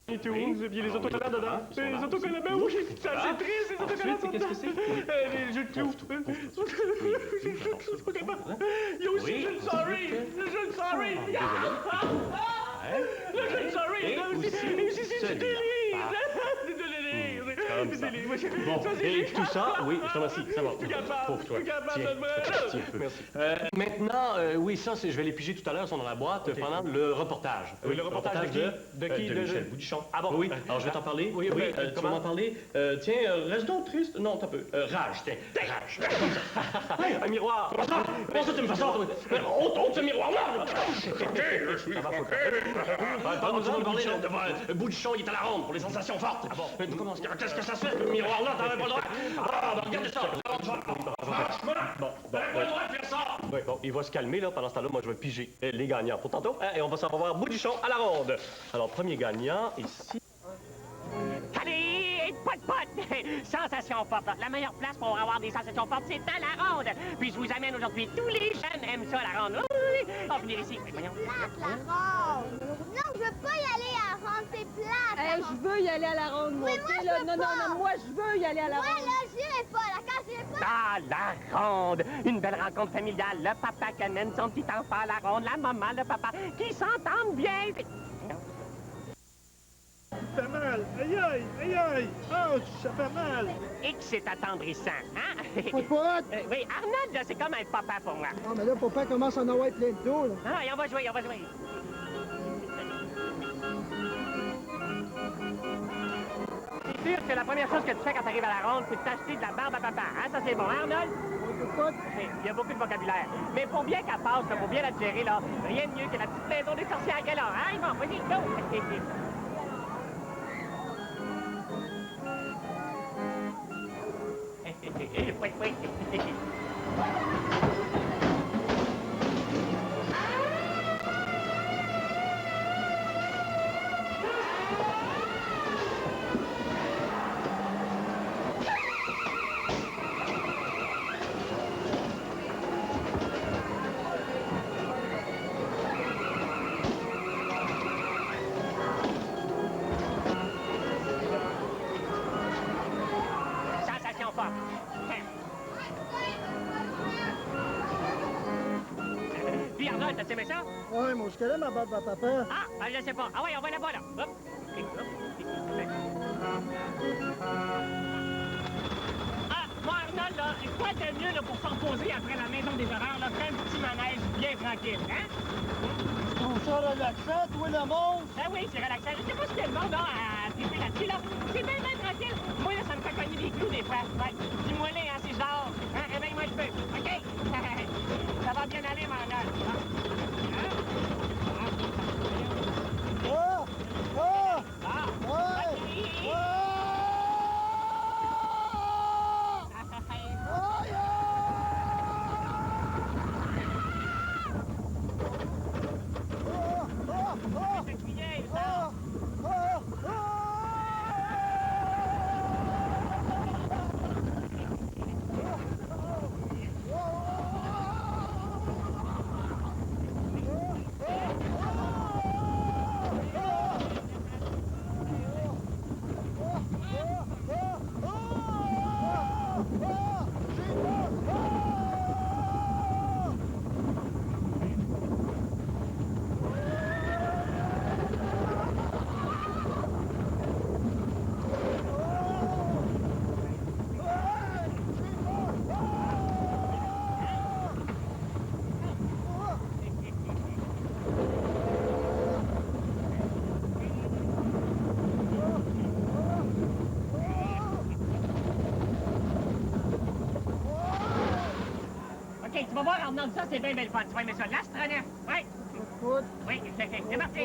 Et tout, puis les autocollants dedans. Les autocollants, ben oui, c'est assez triste, les autocollants sont Qu'est-ce que c'est? Les jeux de clous. C'est pas capable. Il y a aussi le jeu de sorry. Le jeu de sorry. Le jeu de sorry. Et aussi, c'est du délire. Bon, et tout ça, oui, je te remercie, ça va. Pauvre toi. Tiens, merci. Maintenant, oui, ça, je vais les piger tout à l'heure, ils sont dans la boîte, pendant le reportage. Oui, le reportage de qui? De Michel Boudichon. Ah bon? Oui, alors je vais t'en parler. Oui, tu vas m'en parler. Tiens, reste donc triste. Non, t'as peu. Rage, tiens. Rage. Un miroir. Comment ça, tu me fais ça? On ce miroir-là! Tu vas me parler de Boudichon, il est à la ronde pour les sensations fortes. Qu'est-ce que ça se fait, ce miroir-là? T'avais pas le droit? Ah, ben regardez ça. Bon, t'avais pas le droit de faire ça. Oui, bon, il va se calmer, là. Pendant ce temps-là, moi, je vais piger les gagnants pour tantôt. Et on va s'en revoir Boudichon à la ronde. Alors, premier gagnant, ici. Allez, pot! Sensation forte. La meilleure place pour avoir des sensations fortes, c'est à la ronde. Puis je vous amène aujourd'hui, tous les jeunes aiment ça, la ronde. Oui, on va venir ici. Voyons. Plate, la ronde. Non, je veux pas y aller à la ronde, c'est plate. Hey, je veux y aller à la ronde, moi. Oui, moi, OK, je là? veux Non, pas. non, non, moi, je veux y aller à la Moi, ronde. là, j'irai pas. La case, j'irai pas. Ah, la ronde! Une belle rencontre familiale. Le papa qui amène son petit enfant à la ronde, la maman, le papa, qui s'entendent bien. Ça fait mal. Aïe, aïe, aïe, aïe. Ouch, ça fait mal. Et que c'est attendrissant, hein? Pote. Oui, Arnold, là, c'est comme un papa pour moi. Ah, mais là, papa commence à en avoir plein de dos, là. Ah, et on va jouer, on va jouer. C'est sûr que la première chose que tu fais quand tu arrives à la ronde, c'est de t'acheter de la barbe à papa. Hein? Ça, c'est bon, hein, Arnold? Il y a beaucoup de vocabulaire. Mais pour bien qu'elle passe, pour bien la digérer, là, rien de mieux que la petite maison des sorcières qu'elle a. Hein? Bon, vas-y, go! Oui, oui. Sensation forte. Puis Arnold, t'as aimé ça? Ouais, moi, je connais ma barbe à papa. Ah, ben, je sais pas. Ah ouais, on va là-bas, là. Hop. Ah, moi, Arnold, là, quoi de mieux là, pour s'en reposer après la maison des horreurs, là, qu'un petit manège bien tranquille, hein? Tu trouves ça relaxant, toi, le monstre? Ben oui, c'est relaxant. Je sais pas si tout le monde a à triper là-dessus, là. C'est bien, bien tranquille. Moi, là, ça me fait cogner des clous des fois. Ouais. Dis-moi les, hein, si je dors. Hein, réveille-moi un peu. OK? Ça va bien aller, mon Arnold. Ah! Ah! Ah! Ouais! OK. Aïe, C'est crié, ça. OK, tu vas voir, Arnold, ça, c'est bien, bien le fun. Tu vas aimer ça. L'astronef. Oui. Oui, c'est parti.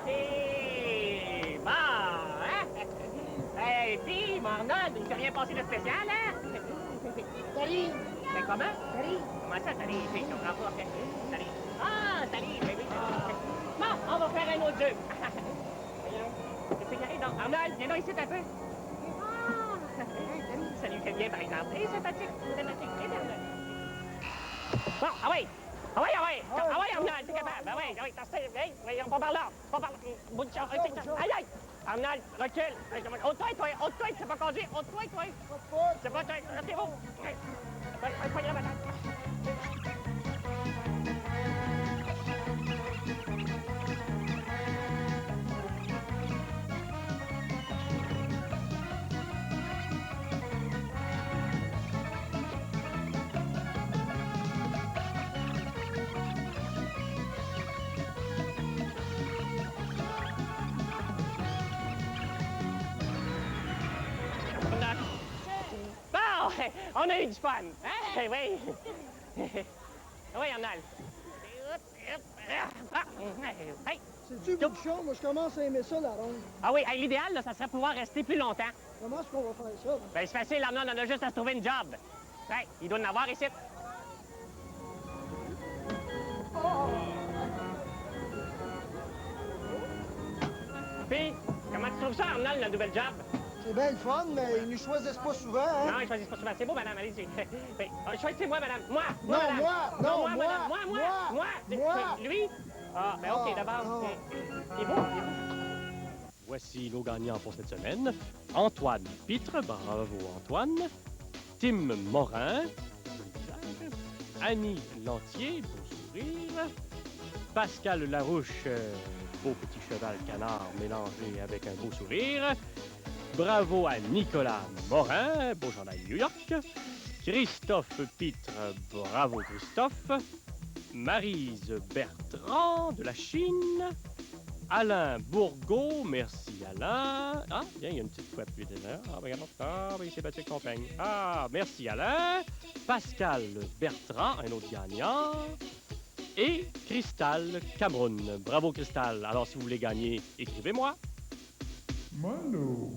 Et bon, hein? Et puis, mon Arnold, passer le spécial, hein? Salut! Ben comment? Salut! Comment ça, salut? Je comprends pas. Salut. Ah, salut, ben oui, salut. Bon, on va faire un autre jeu. Qu'est-ce qui arrive? Donc, Arnold, viens donc ici un peu. Ah! Salut, c'est bien, par exemple. Et sympathique, sympathique. Et Arnold. Bon, ah oui! Ah oui, ah oui! Ah oui, Arnold, t'es capable. Ah oui, ah oui, oui, on va par là. On va par là. Bout de champ. Aïe, aïe! Arnold, recule. Ôte-toi, toi. Ôte-toi, tu sais pas conduire. Ôte-toi, toi. C'est pas toi. Restez-vous. Prenez la madame. Bon, on a eu du fun. Hein? Oui. Oui, Arnold. Hey. C'est-tu bouchon? Moi, je commence à aimer ça, la ronde. Ah oui, hey, l'idéal, là, ça serait pouvoir rester plus longtemps. Comment est-ce qu'on va faire ça? Ben, c'est facile, Arnold, on a juste à se trouver une job. Hey, il doit en avoir ici. Puis, comment tu trouves ça, Arnold, la nouvelle job? C'est bien le fun, mais ils nous choisissent pas souvent, hein? Non, ils choisissent pas souvent. C'est beau, madame, allez-y. Oui. Choisissez-moi, madame. Moi, Non, madame. moi, non, madame. moi, Moi. Lui? Ah, ben OK, d'abord. Il est beau. Voici nos gagnants pour cette semaine. Antoine Pitre, bravo Antoine. Tim Morin, joli visage. Annie Lantier, beau sourire. Pascal Larouche, beau petit cheval canard mélangé avec un beau sourire. Bravo à Nicolas Morin, beau journal New York. Christophe Pitre, bravo Christophe. Maryse Bertrand de la Chine. Alain Bourgault, merci Alain. Ah, bien, il y a une petite couette, lui, déjà. Ah, ben, regarde. Ah, ben, il s'est battu avec son peigne. Ah, merci Alain. Pascal Bertrand, un autre gagnant. Et Cristal Cameroun. Bravo Cristal. Alors, si vous voulez gagner, écrivez-moi. Mano.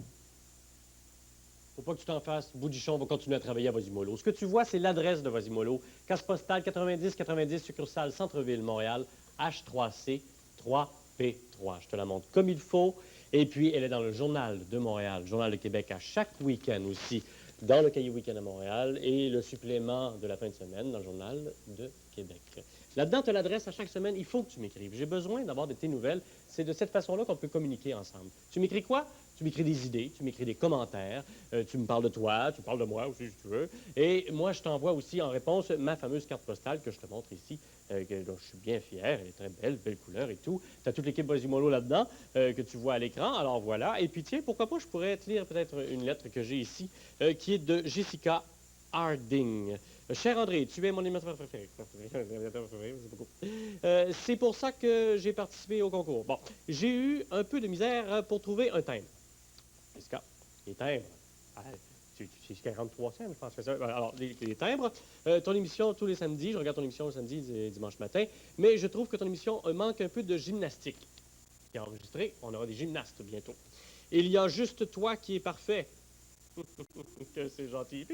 Faut pas que tu t'en fasses. Boudichon, on va continuer à travailler à Vasimolo. Ce que tu vois, c'est l'adresse de Vasimolo. Case postale 90-90, succursale Centre-Ville, Montréal, H3C 3P3. Je te la montre comme il faut. Et puis, elle est dans le Journal de Montréal, Journal de Québec, à chaque week-end aussi, dans le Cahier Week-end à Montréal, et le supplément de la fin de semaine dans le Journal de Québec. Là-dedans, tu as l'adresse à chaque semaine. Il faut que tu m'écrives. J'ai besoin d'avoir de tes nouvelles. C'est de cette façon-là qu'on peut communiquer ensemble. Tu m'écris quoi? Tu m'écris des idées, tu m'écris des commentaires, tu me parles de toi, tu parles de moi aussi, si tu veux. Et moi, je t'envoie aussi en réponse ma fameuse carte postale que je te montre ici, dont je suis bien fier. Elle est très belle, belle couleur et tout. Tu as toute l'équipe Vasimolo là-dedans que tu vois à l'écran. Alors voilà. Et puis tiens, pourquoi pas, je pourrais te lire peut-être une lettre que j'ai ici qui est de Jessica Harding. Cher André, tu es mon animateur préféré. C'est pour ça que j'ai participé au concours. Bon, j'ai eu un peu de misère pour trouver un thème. Jessica, les timbres. Ah, c'est 43 cents, je pense que c'est ça. Alors, les timbres. Ton émission tous les samedis, je regarde ton émission le samedi et dimanche matin, mais je trouve que ton émission manque un peu de gymnastique. Qui est enregistré, on aura des gymnastes bientôt. Il y a juste toi qui est parfait. Que c'est gentil.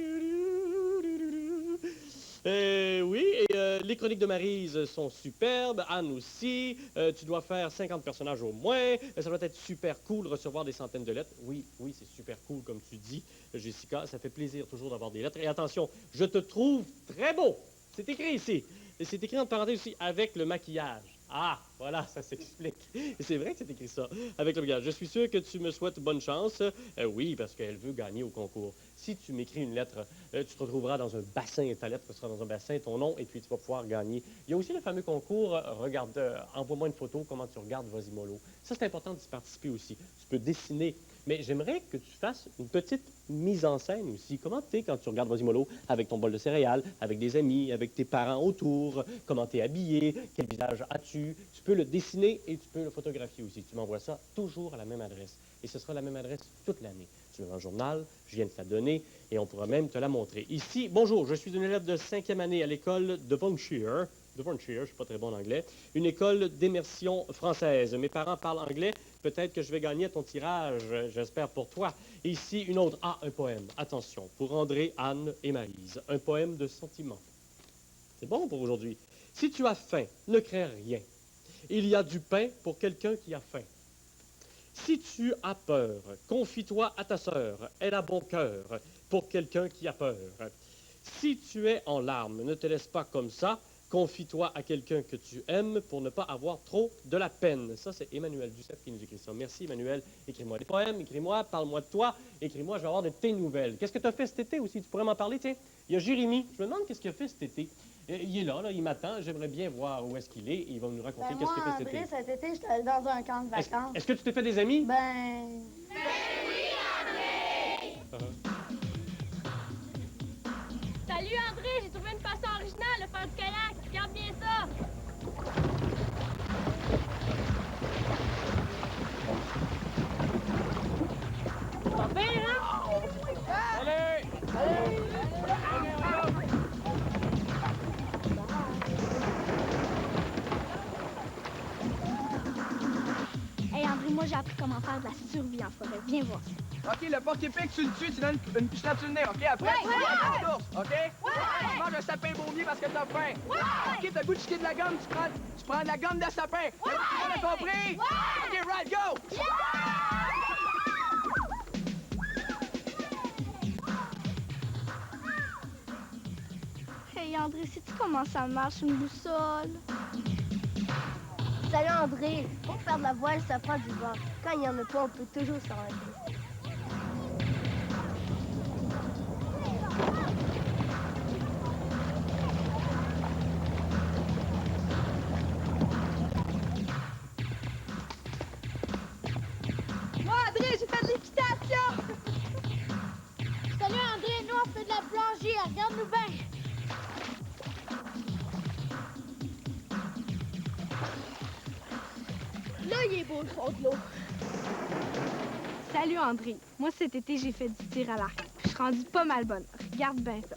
Oui, et les chroniques de Maryse sont superbes. Anne aussi. Tu dois faire 50 personnages au moins. Ça doit être super cool de recevoir des centaines de lettres. Oui, oui, c'est super cool comme tu dis, Jessica. Ça fait plaisir toujours d'avoir des lettres. Et attention, je te trouve très beau. C'est écrit ici. Et c'est écrit en parenthèse aussi avec le maquillage. Ah, voilà, ça s'explique. Et c'est vrai que c'est écrit ça, avec le maquillage. Je suis sûr que tu me souhaites bonne chance. Oui, parce qu'elle veut gagner au concours. Si tu m'écris une lettre, tu te retrouveras dans un bassin. Ta lettre sera dans un bassin, ton nom, et puis tu vas pouvoir gagner. Il y a aussi le fameux concours, regarde, envoie-moi une photo, comment tu regardes Vasimolo. Ça, c'est important d'y participer aussi. Tu peux dessiner. Mais j'aimerais que tu fasses une petite mise en scène aussi. Comment t'es quand tu regardes Vasimolo avec ton bol de céréales, avec des amis, avec tes parents autour? Comment t'es habillé? Quel visage as-tu? Tu peux le dessiner et tu peux le photographier aussi. Tu m'envoies ça toujours à la même adresse. Et ce sera la même adresse toute l'année. Tu veux un journal, je viens de te la donner et on pourra même te la montrer. Ici, bonjour, je suis une élève de 5e année à l'école de Von Scheer. Devonshire, je ne suis pas très bon en anglais. Une école d'immersion française. Mes parents parlent anglais. Peut-être que je vais gagner ton tirage, j'espère pour toi. Et ici, une autre. Ah, un poème. Attention, pour André, Anne et Maryse. Un poème de sentiment. C'est bon pour aujourd'hui. Si tu as faim, ne crains rien. Il y a du pain pour quelqu'un qui a faim. Si tu as peur, confie-toi à ta sœur. Elle a bon cœur pour quelqu'un qui a peur. Si tu es en larmes, ne te laisse pas comme ça. Confie-toi à quelqu'un que tu aimes pour ne pas avoir trop de la peine. Ça, c'est Emmanuel Duceppe qui nous écrit ça. Merci, Emmanuel. Écris-moi des poèmes, écris-moi, parle-moi de toi. Écris-moi, je vais avoir de tes nouvelles. Qu'est-ce que tu as fait cet été aussi? Tu pourrais m'en parler, tiens. Il y a Jérémy. Je me demande qu'est-ce qu'il a fait cet été. Il est là, il m'attend. J'aimerais bien voir où est-ce qu'il est. Il va nous raconter qu'est-ce qu'il a fait cet été. Cet été, j'étais allée dans un camp de vacances. Est-ce que tu t'es fait des amis? Ben... Salut André, j'ai trouvé une façon originale de faire du kayak. Regarde bien ça. Pas pire, hein? Allez! Hey André, moi j'ai appris comment faire de la survie en forêt. Viens voir ça. OK, le porc-épic, tu le tues, tu donnes une pichenette sur le nez, OK? Après, tu vas à la course, OK? Tu manges un sapin baumier parce que t'as faim. OK, t'as le goût de chiquer de la gomme, tu prends de la gomme de sapin. Tu as compris? OK, right, go! Hey André, sais-tu comment ça marche une boussole? Salut André, pour faire de la voile, ça prend du vent. Quand il n'y en a pas, on peut toujours s'arrêter. Moi, André, j'ai fait de l'équitation! Salut André, nous on fait de la plongée, regarde-nous bien. Là, il est beau le fond de l'eau. Salut André. Moi, cet été, j'ai fait du tir à l'arc. Puis je suis rendue pas mal bonne. Regarde bien ça.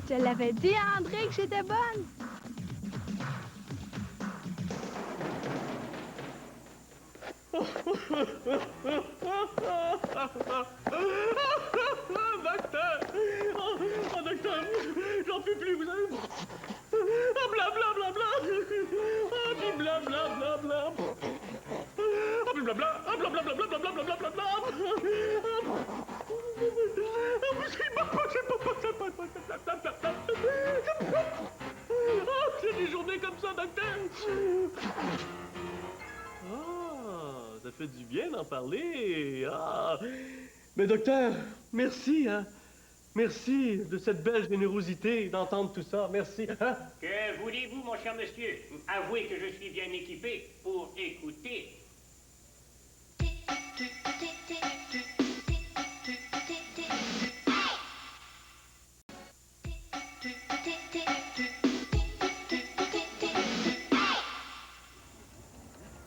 Je l'avais dit à André que j'étais bonne. Docteur! Oh, docteur, j'en peux plus, vous savez. Ah, blablabla! Ah, puis blablabla! Ah, puis blabla! Ah, blablabla! C'est des journées comme ça, docteur! Ah, ça fait du bien d'en parler. Ah. Mais docteur, merci, hein? Merci de cette belle générosité d'entendre tout ça. Merci. Hein? Que voulez-vous, mon cher monsieur? Avouez que je suis bien équipé pour écouter.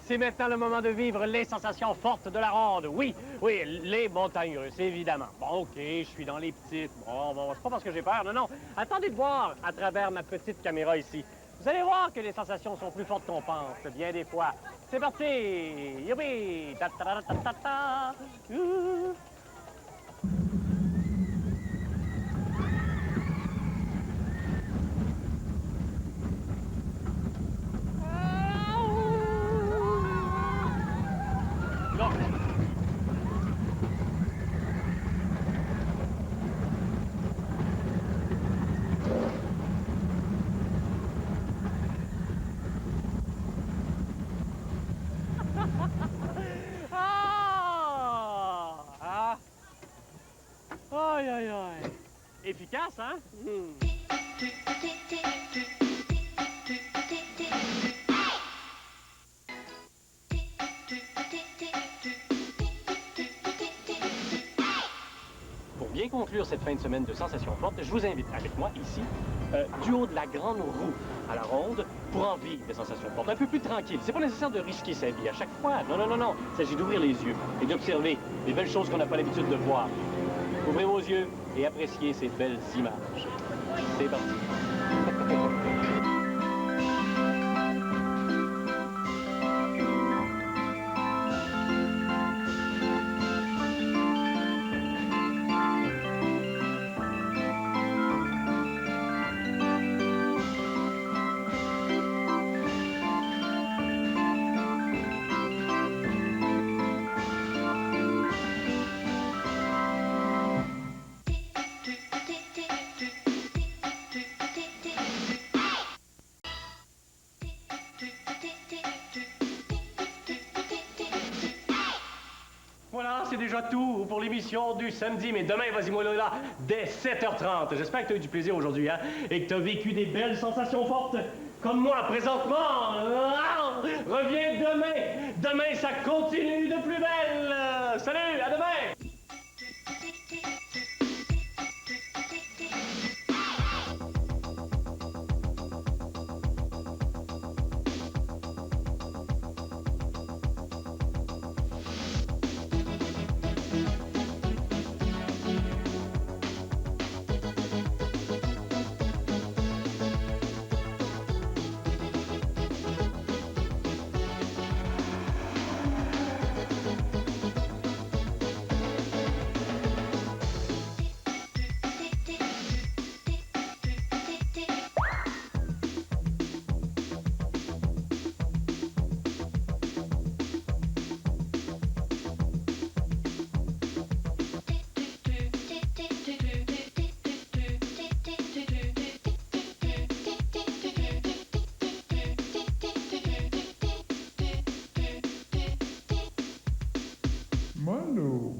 C'est maintenant le moment de vivre les sensations fortes de la ronde. Oui, les montagnes russes, évidemment. Bon, OK, je suis dans les petites. Bon, c'est pas parce que j'ai peur, non. Attendez de voir à travers ma petite caméra ici. Vous allez voir que les sensations sont plus fortes qu'on pense, bien des fois. C'est parti! Youpi! Ta ta ta ta ta! Aïe. Efficace, hein? conclure cette fin de semaine de Sensations Fortes, je vous invite avec moi ici, du haut de la grande roue à la ronde, pour en vivre des sensations fortes. Un peu plus tranquille. C'est pas nécessaire de risquer sa vie à chaque fois. Non, non, non, non. Il s'agit d'ouvrir les yeux et d'observer les belles choses qu'on n'a pas l'habitude de voir. Ouvrez vos yeux et appréciez ces belles images. C'est parti. Voilà, c'est déjà tout pour l'émission du samedi. Mais demain, vas-y, moi là, dès 7h30. J'espère que tu as eu du plaisir aujourd'hui, hein, et que tu as vécu des belles sensations fortes, comme moi, présentement. Ah, reviens demain. Demain, ça continue de plus belle. Salut, à demain. Mano.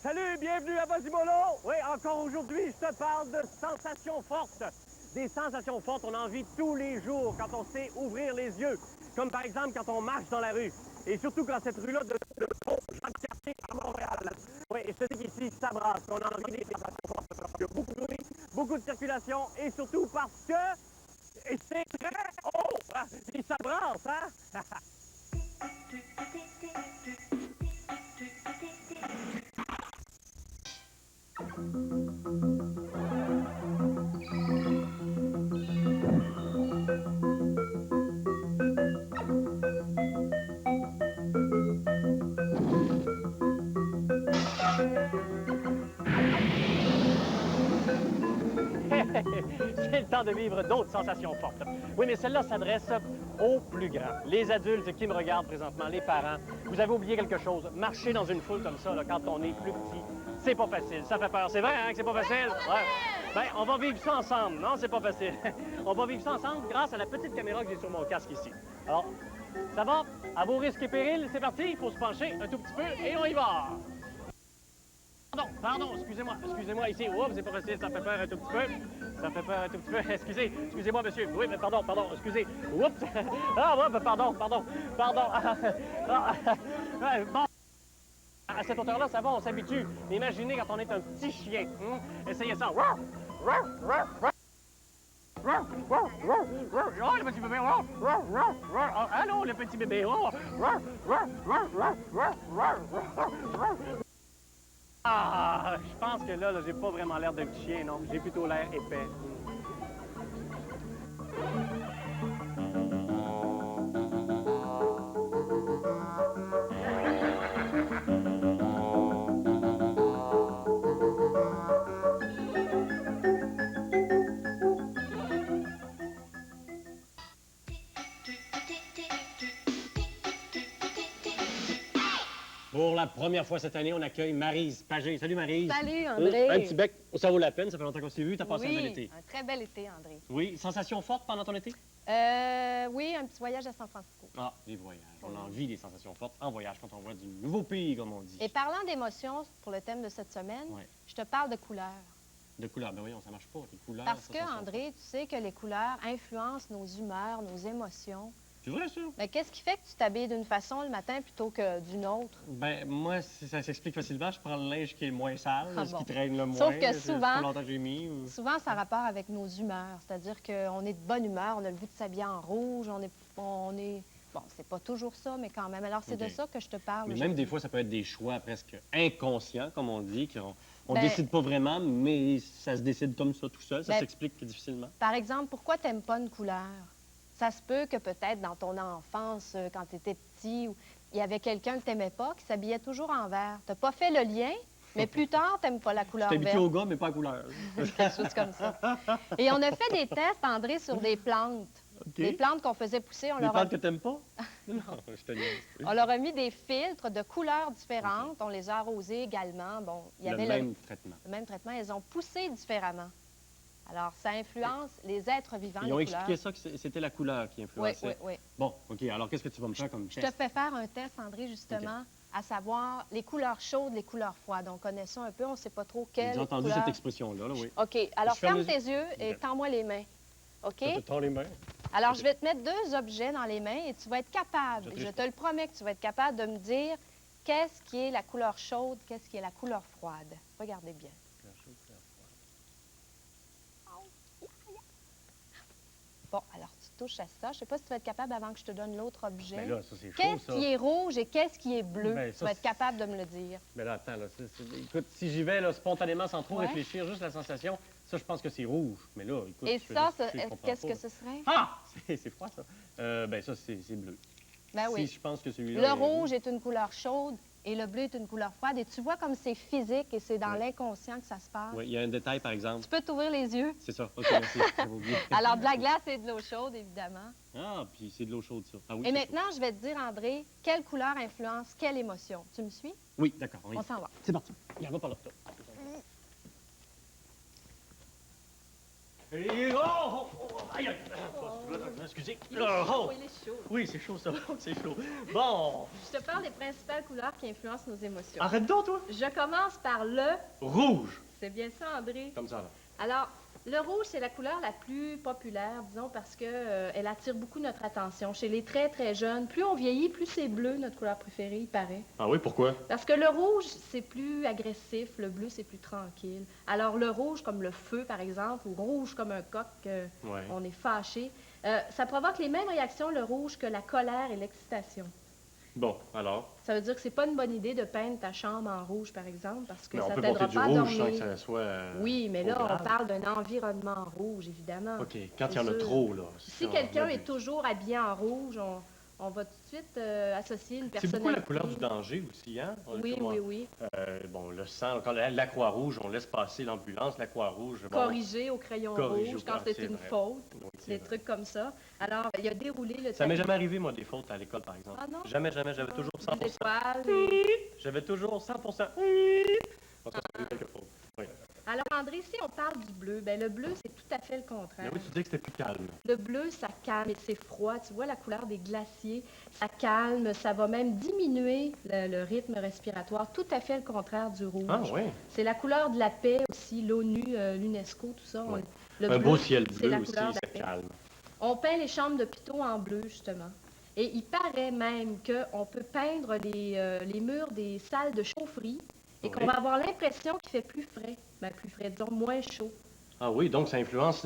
Salut, bienvenue à Vasimolo. Oui, encore aujourd'hui, je te parle de sensations fortes. Des sensations fortes, on en vit tous les jours quand on sait ouvrir les yeux. Comme par exemple quand on marche dans la rue. Et surtout quand cette rue-là de Jean-Cartier à Montréal. Oui, et je te dis qu'ici, ça brasse. On en vit des sensations fortes parce qu'il y a beaucoup de bruit, beaucoup de circulation et surtout parce que... Et c'est très haut! Hein? Et ça brasse, hein? C'est le temps de vivre d'autres sensations fortes. Oui, mais celle-là s'adresse aux plus grands. Les adultes qui me regardent présentement, les parents. Vous avez oublié quelque chose. Marcher dans une foule comme ça, là, quand on est plus petit, c'est pas facile. Ça fait peur. C'est vrai, hein, que c'est pas facile? Ouais. Ben, on va vivre ça ensemble. Non, c'est pas facile. On va vivre ça ensemble grâce à la petite caméra que j'ai sur mon casque ici. Alors, ça va? À vos risques et périls, c'est parti. Il faut se pencher un tout petit peu et on y va. Pardon, excusez-moi ici. Oups, c'est pas facile, ça fait peur un tout petit peu. Ça fait peur un tout petit peu. Excusez-moi, monsieur. Oui, mais pardon, excusez. Oups. Ah, ouais, pardon. Bon. À cette hauteur-là, ça va, on s'habitue. Mais imaginez quand on est un petit chien. Essayez ça. Oh, le petit bébé. Allô, le petit bébé. Ah, je pense que là, j'ai pas vraiment l'air d'un petit chien, non. J'ai plutôt l'air épais. Pour la première fois cette année, on accueille Maryse Pagé. Salut Maryse. Salut, André. Un petit bec, ça vaut la peine, ça fait longtemps qu'on s'est vu, t'as passé un bel été. Un très bel été, André. Oui, sensation forte pendant ton été? Oui, un petit voyage à San Francisco. Ah, des voyages. On a envie des sensations fortes en voyage quand on voit du nouveau pays, comme on dit. Et parlant d'émotions, pour le thème de cette semaine, Ouais. je te parle de couleurs. De couleurs, ben voyons, ça marche pas, les couleurs. Parce que, sensations André, tu sais que les couleurs influencent nos humeurs, nos émotions. fortes. C'est vrai, ça? Mais qu'est-ce qui fait que tu t'habilles d'une façon le matin plutôt que d'une autre? Ben, moi, ça s'explique facilement. Je prends le linge qui est le moins sale, Ah ce bon. qui traîne le moins. Sauf que c'est souvent- pas longtemps que j'ai mis. Ou... Souvent, ça a rapport avec nos humeurs. C'est-à-dire qu'on est de bonne humeur, on a le goût de s'habiller en rouge, on est... Bon, c'est pas toujours ça, mais quand même. Alors, c'est de OK. ça que je te parle. Mais même des fois, ça peut être des choix presque inconscients, comme on dit, qu'on on Ben- décide pas vraiment, mais ça se décide comme ça tout seul. Ça Ben- s'explique difficilement. Par exemple, pourquoi t'aimes pas une couleur? Ça se peut que peut-être dans ton enfance, quand tu étais petit, il y avait quelqu'un que t'aimais pas, qui s'habillait toujours en vert. T'as pas fait le lien, mais plus tard, t'aimes pas la couleur T'es habitué verte. au gars, mais pas à couleur. Quelque chose comme ça. Et on a fait des tests, André, sur des plantes. OK. Des plantes qu'on faisait pousser. Les plantes que t'aimes pas? Non, je te niaise. On leur a mis des filtres de couleurs différentes. On les a arrosés également. Bon, il y Le avait même traitement. le même traitement. Elles ont poussé différemment. Alors, ça influence les êtres vivants, Ils les ont couleurs. expliqué ça, que c'était la couleur qui Oui, influençait. oui, oui. Bon, OK. Alors, qu'est-ce que tu vas me faire comme Je test? te fais faire un test, André, justement, à savoir les couleurs chaudes, les couleurs froides. On connaît ça un peu, on ne sait pas trop J'ai quelle déjà entendu couleur... cette expression-là, là, oui. OK. Alors, Je ferme ferme les tes yeux et OK. tends-moi les mains. OK? Je te tends les mains. Alors, je vais te mettre deux objets dans les mains et tu vas être capable, Je je triche te le promets que tu vas être capable de me dire qu'est-ce qui est la couleur chaude, qu'est-ce qui est la couleur froide. Regardez bien. Bon, alors tu touches à ça. Je ne sais pas si tu vas être capable avant que je te donne l'autre objet. Mais là, ça, c'est chaud, Qu'est-ce ça. qui est rouge et qu'est-ce qui est bleu? Ben, Tu ça, vas être c'est- capable de me le dire. Mais là, attends, là, écoute, si j'y vais là, spontanément, sans trop Ouais. réfléchir, juste la sensation, ça, je pense que c'est rouge. Mais là, écoute... Et je fais ça, juste toucher, je comprends qu'est-ce pas. que ce serait? Ah! C'est froid, ça. Ben, ça, c'est bleu. Ben oui. Si je pense que celui-là... Le est rouge est une couleur chaude et le bleu est une couleur froide. Et tu vois comme c'est physique et c'est dans Oui. l'inconscient que ça se passe. Oui, il y a un détail, par exemple. Tu peux t'ouvrir les yeux. C'est ça. OK, merci. J'avais oublié. Alors, de la glace et de l'eau chaude, évidemment. Ah, puis c'est de l'eau chaude, ça. Ah oui, Et c'est maintenant, je vais te dire, André, quelle couleur influence quelle émotion. Tu me suis? chaud. Oui, d'accord. Oui. On s'en va. C'est parti. Regarde, va par là. Et... Oh, oh, oh, aïe, aïe. Excusez. Oh. il est chaud. Oui, c'est chaud, ça. C'est chaud. Bon. Je te parle des principales couleurs qui influencent nos émotions. Arrête donc, toi. Je commence par le... Rouge. C'est bien ça, André? Comme ça, là. Alors, le rouge, c'est la couleur la plus populaire, disons, parce que elle attire beaucoup notre attention. Chez les très, très jeunes, plus on vieillit, plus c'est bleu, notre couleur préférée, il paraît. Ah oui, pourquoi? Parce que le rouge, c'est plus agressif, le bleu, c'est plus tranquille. Alors, le rouge, comme le feu, par exemple, ou rouge comme un coq, Ouais. on est fâché, ça provoque les mêmes réactions, le rouge, que la colère et l'excitation. Bon, alors. Ça veut dire que c'est pas une bonne idée de peindre ta chambre en rouge, par exemple, parce que Mais on ça peut t'aidera porter du pas à rouge sans dormir. que ça soit. Oui, mais trop là, on grave. parle d'un environnement rouge, évidemment. OK, quand il y en a C'est sûr. trop, là. Si on quelqu'un abuse. est toujours habillé en rouge, on va tout de suite associer une C'est personnalité. beaucoup la couleur du danger aussi, hein? Oui, oui, oui. Bon, le sang, quand la Croix-Rouge, on laisse passer l'ambulance, la Croix-Rouge. Bon, Corriger au crayon Corriger rouge au quand crayon, c'est c'est une vrai. faute, oui, c'est des vrai. trucs comme ça. Alors, il a déroulé le Ça m'est tapis. jamais arrivé, moi, des fautes à l'école, par exemple. Ah non? Jamais, jamais. J'avais toujours 100%. Des étoiles. J'avais toujours 100%. En tout cas, j'ai eu quelques fautes. Oui. Alors, André, si on parle du bleu, ben le bleu, c'est tout à fait le contraire. Mais oui, tu dis que c'était plus calme. Le bleu, ça calme et c'est froid. Tu vois la couleur des glaciers, ça calme, ça va même diminuer le rythme respiratoire. Tout à fait le contraire du rouge. Ah, oui. C'est la couleur de la paix aussi, l'ONU, l'UNESCO, tout ça. Ouais. Le Un bleu, beau ciel c'est bleu la aussi, couleur de ça la paix. calme. On peint les chambres d'hôpitaux en bleu, justement. Et il paraît même qu'on peut peindre les murs des salles de chaufferie et qu'on Oui. va avoir l'impression qu'il fait plus frais. Ben, plus frais, disons, moins chaud. Ah oui, donc ça influence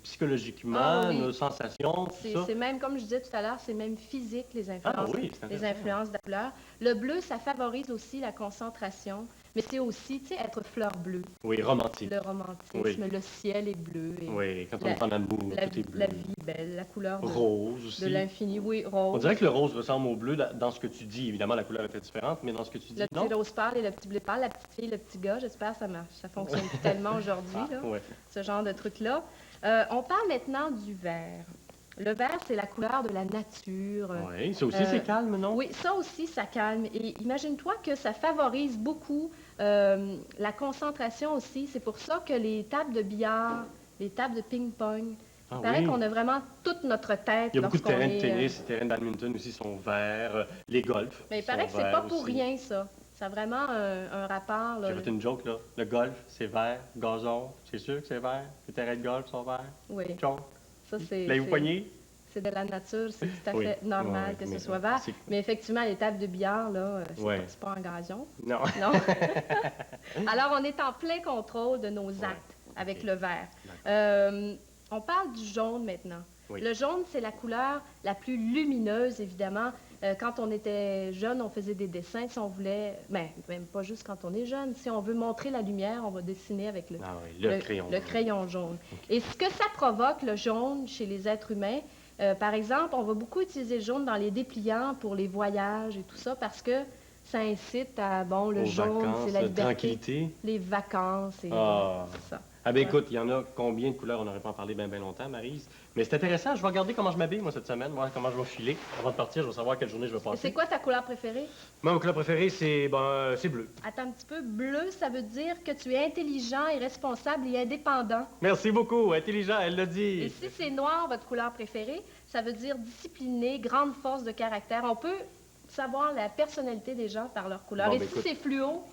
psychologiquement Ah oui. nos sensations, tout ça. C'est même, comme je disais tout à l'heure, c'est même physique, les influences, Ah oui, c'est les intéressant. influences de la couleur. Le bleu, ça favorise aussi la concentration, mais c'est aussi, tu sais, être fleur bleue. Oui, romantique. Le romantisme, Oui. le ciel est bleu. Et Oui, quand on la- est en amour, la, tout est bleu. la vie belle, la couleur de, Rose aussi. de l'infini. Oui, On rose. dirait que le rose ressemble au bleu dans ce que tu dis. Évidemment, la couleur est peut-être différente, mais dans ce que tu dis, Le non? petit rose pâle et le petit bleu pâle, la petite fille, le petit gars, j'espère que ça marche. Ça fonctionne plus tellement aujourd'hui, là, ouais. ce genre de truc-là. On parle maintenant du vert. Le vert, c'est la couleur de la nature. Oui, ça aussi, c'est calme, non? Oui, ça aussi, ça calme. Et imagine-toi que ça favorise beaucoup la concentration aussi. C'est pour ça que les tables de billard, les tables de ping-pong, Ah il paraît oui. qu'on a vraiment toute notre tête. Il y a beaucoup de lorsqu'on terrains de est, tennis, les terrains de badminton aussi sont verts, les golfs Mais il sont paraît que c'est verts pas pour aussi. rien, ça. Ça a vraiment un rapport. Là. J'ai fait une joke, là. Le golf, c'est vert. Gazon, c'est sûr que c'est vert. Les terrains de golf sont verts. Oui. Joke. Ça, c'est. L'avez-vous poigné? C'est de la nature, c'est tout à Oui. fait normal Oui, que mais ce soit vert. c'est- Mais effectivement, les tables de billard, là, Ouais. c'est pas en gazon. Non. Non. Alors, on est en plein contrôle de nos actes avec le vert. On parle du jaune maintenant. Oui. Le jaune, c'est la couleur la plus lumineuse, évidemment. Quand on était jeune, on faisait des dessins. Si on voulait, même pas juste quand on est jeune, si on veut montrer la lumière, on va dessiner avec le, Ah oui, le crayon le jaune. crayon jaune. Et ce que ça provoque, le jaune, chez les êtres humains, par exemple, on va beaucoup utiliser le jaune dans les dépliants pour les voyages et tout ça parce que ça incite à, bon, le Aux jaune, vacances, c'est la liberté. tranquillité. Les vacances et Ah. c'est ça. Ah ben écoute, il y en a combien de couleurs? On n'aurait pas en parlé bien longtemps, Maryse. Mais c'est intéressant, je vais regarder comment je m'habille, moi, cette semaine, voir comment je vais filer. Avant de partir, je vais savoir quelle journée je vais passer. C'est quoi ta couleur préférée? Moi, ma couleur préférée, c'est c'est bleu. Attends un petit peu. Bleu, ça veut dire que tu es intelligent et responsable et indépendant. Merci beaucoup, intelligent, elle l'a dit. Et si c'est noir, votre couleur préférée, ça veut dire discipliné, grande force de caractère. On peut savoir la personnalité des gens par leur couleur. Bon, Et ben, si écoute. c'est fluo,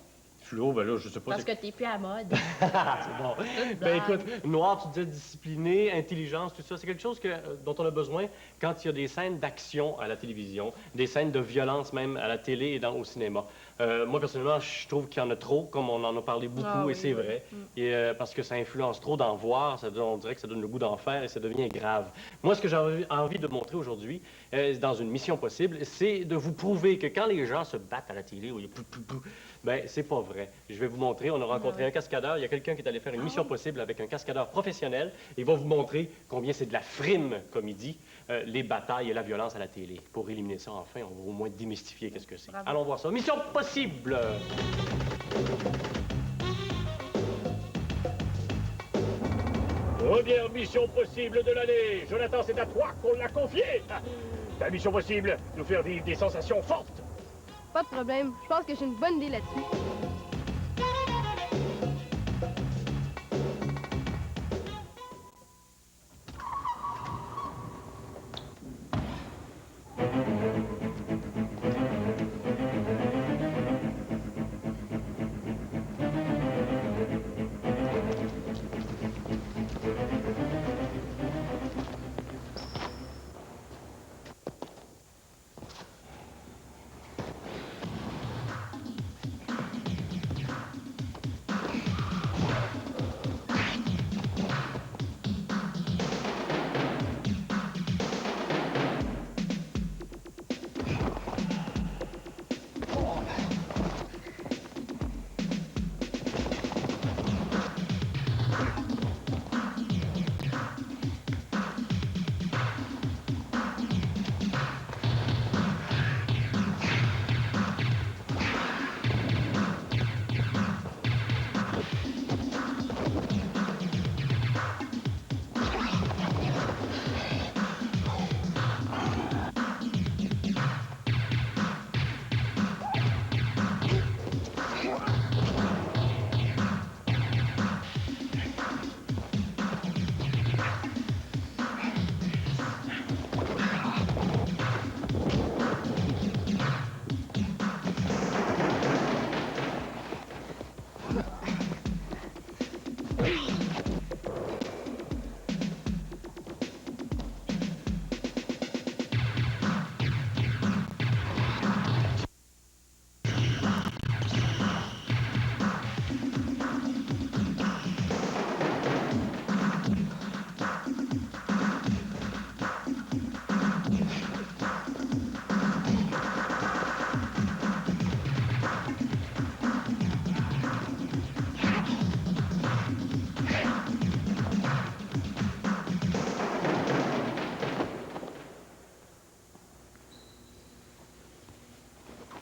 Fluo, ben là, je sais pas. parce que t'es plus à la mode. C'est bon. Ben écoute, noir, tu disais discipliné, intelligence, tout ça, c'est quelque chose dont on a besoin quand il y a des scènes d'action à la télévision, des scènes de violence même à la télé et au cinéma. Moi, personnellement, je trouve qu'il y en a trop, comme on en a parlé beaucoup, Ah et oui, c'est oui. vrai. Et, parce que ça influence trop d'en voir, on dirait que ça donne le goût d'en faire et ça devient grave. Moi, ce que j'ai envie de montrer aujourd'hui, dans une mission possible, c'est de vous prouver que quand les gens se battent à la télé, où il y a ben, c'est pas vrai. Je vais vous montrer, on a rencontré un cascadeur, il y a quelqu'un qui est allé faire une mission possible avec un cascadeur professionnel. Il va vous montrer combien c'est de la frime, comme il dit, les batailles et la violence à la télé. Pour éliminer ça, enfin, on va au moins démystifier qu'est-ce que c'est. Bravo. Allons voir ça. Mission possible! Première mission possible de l'année. Jonathan, c'est à toi qu'on l'a confié. Ta mission possible, nous faire vivre des sensations fortes. Pas de problème. Je pense que j'ai une bonne idée là-dessus.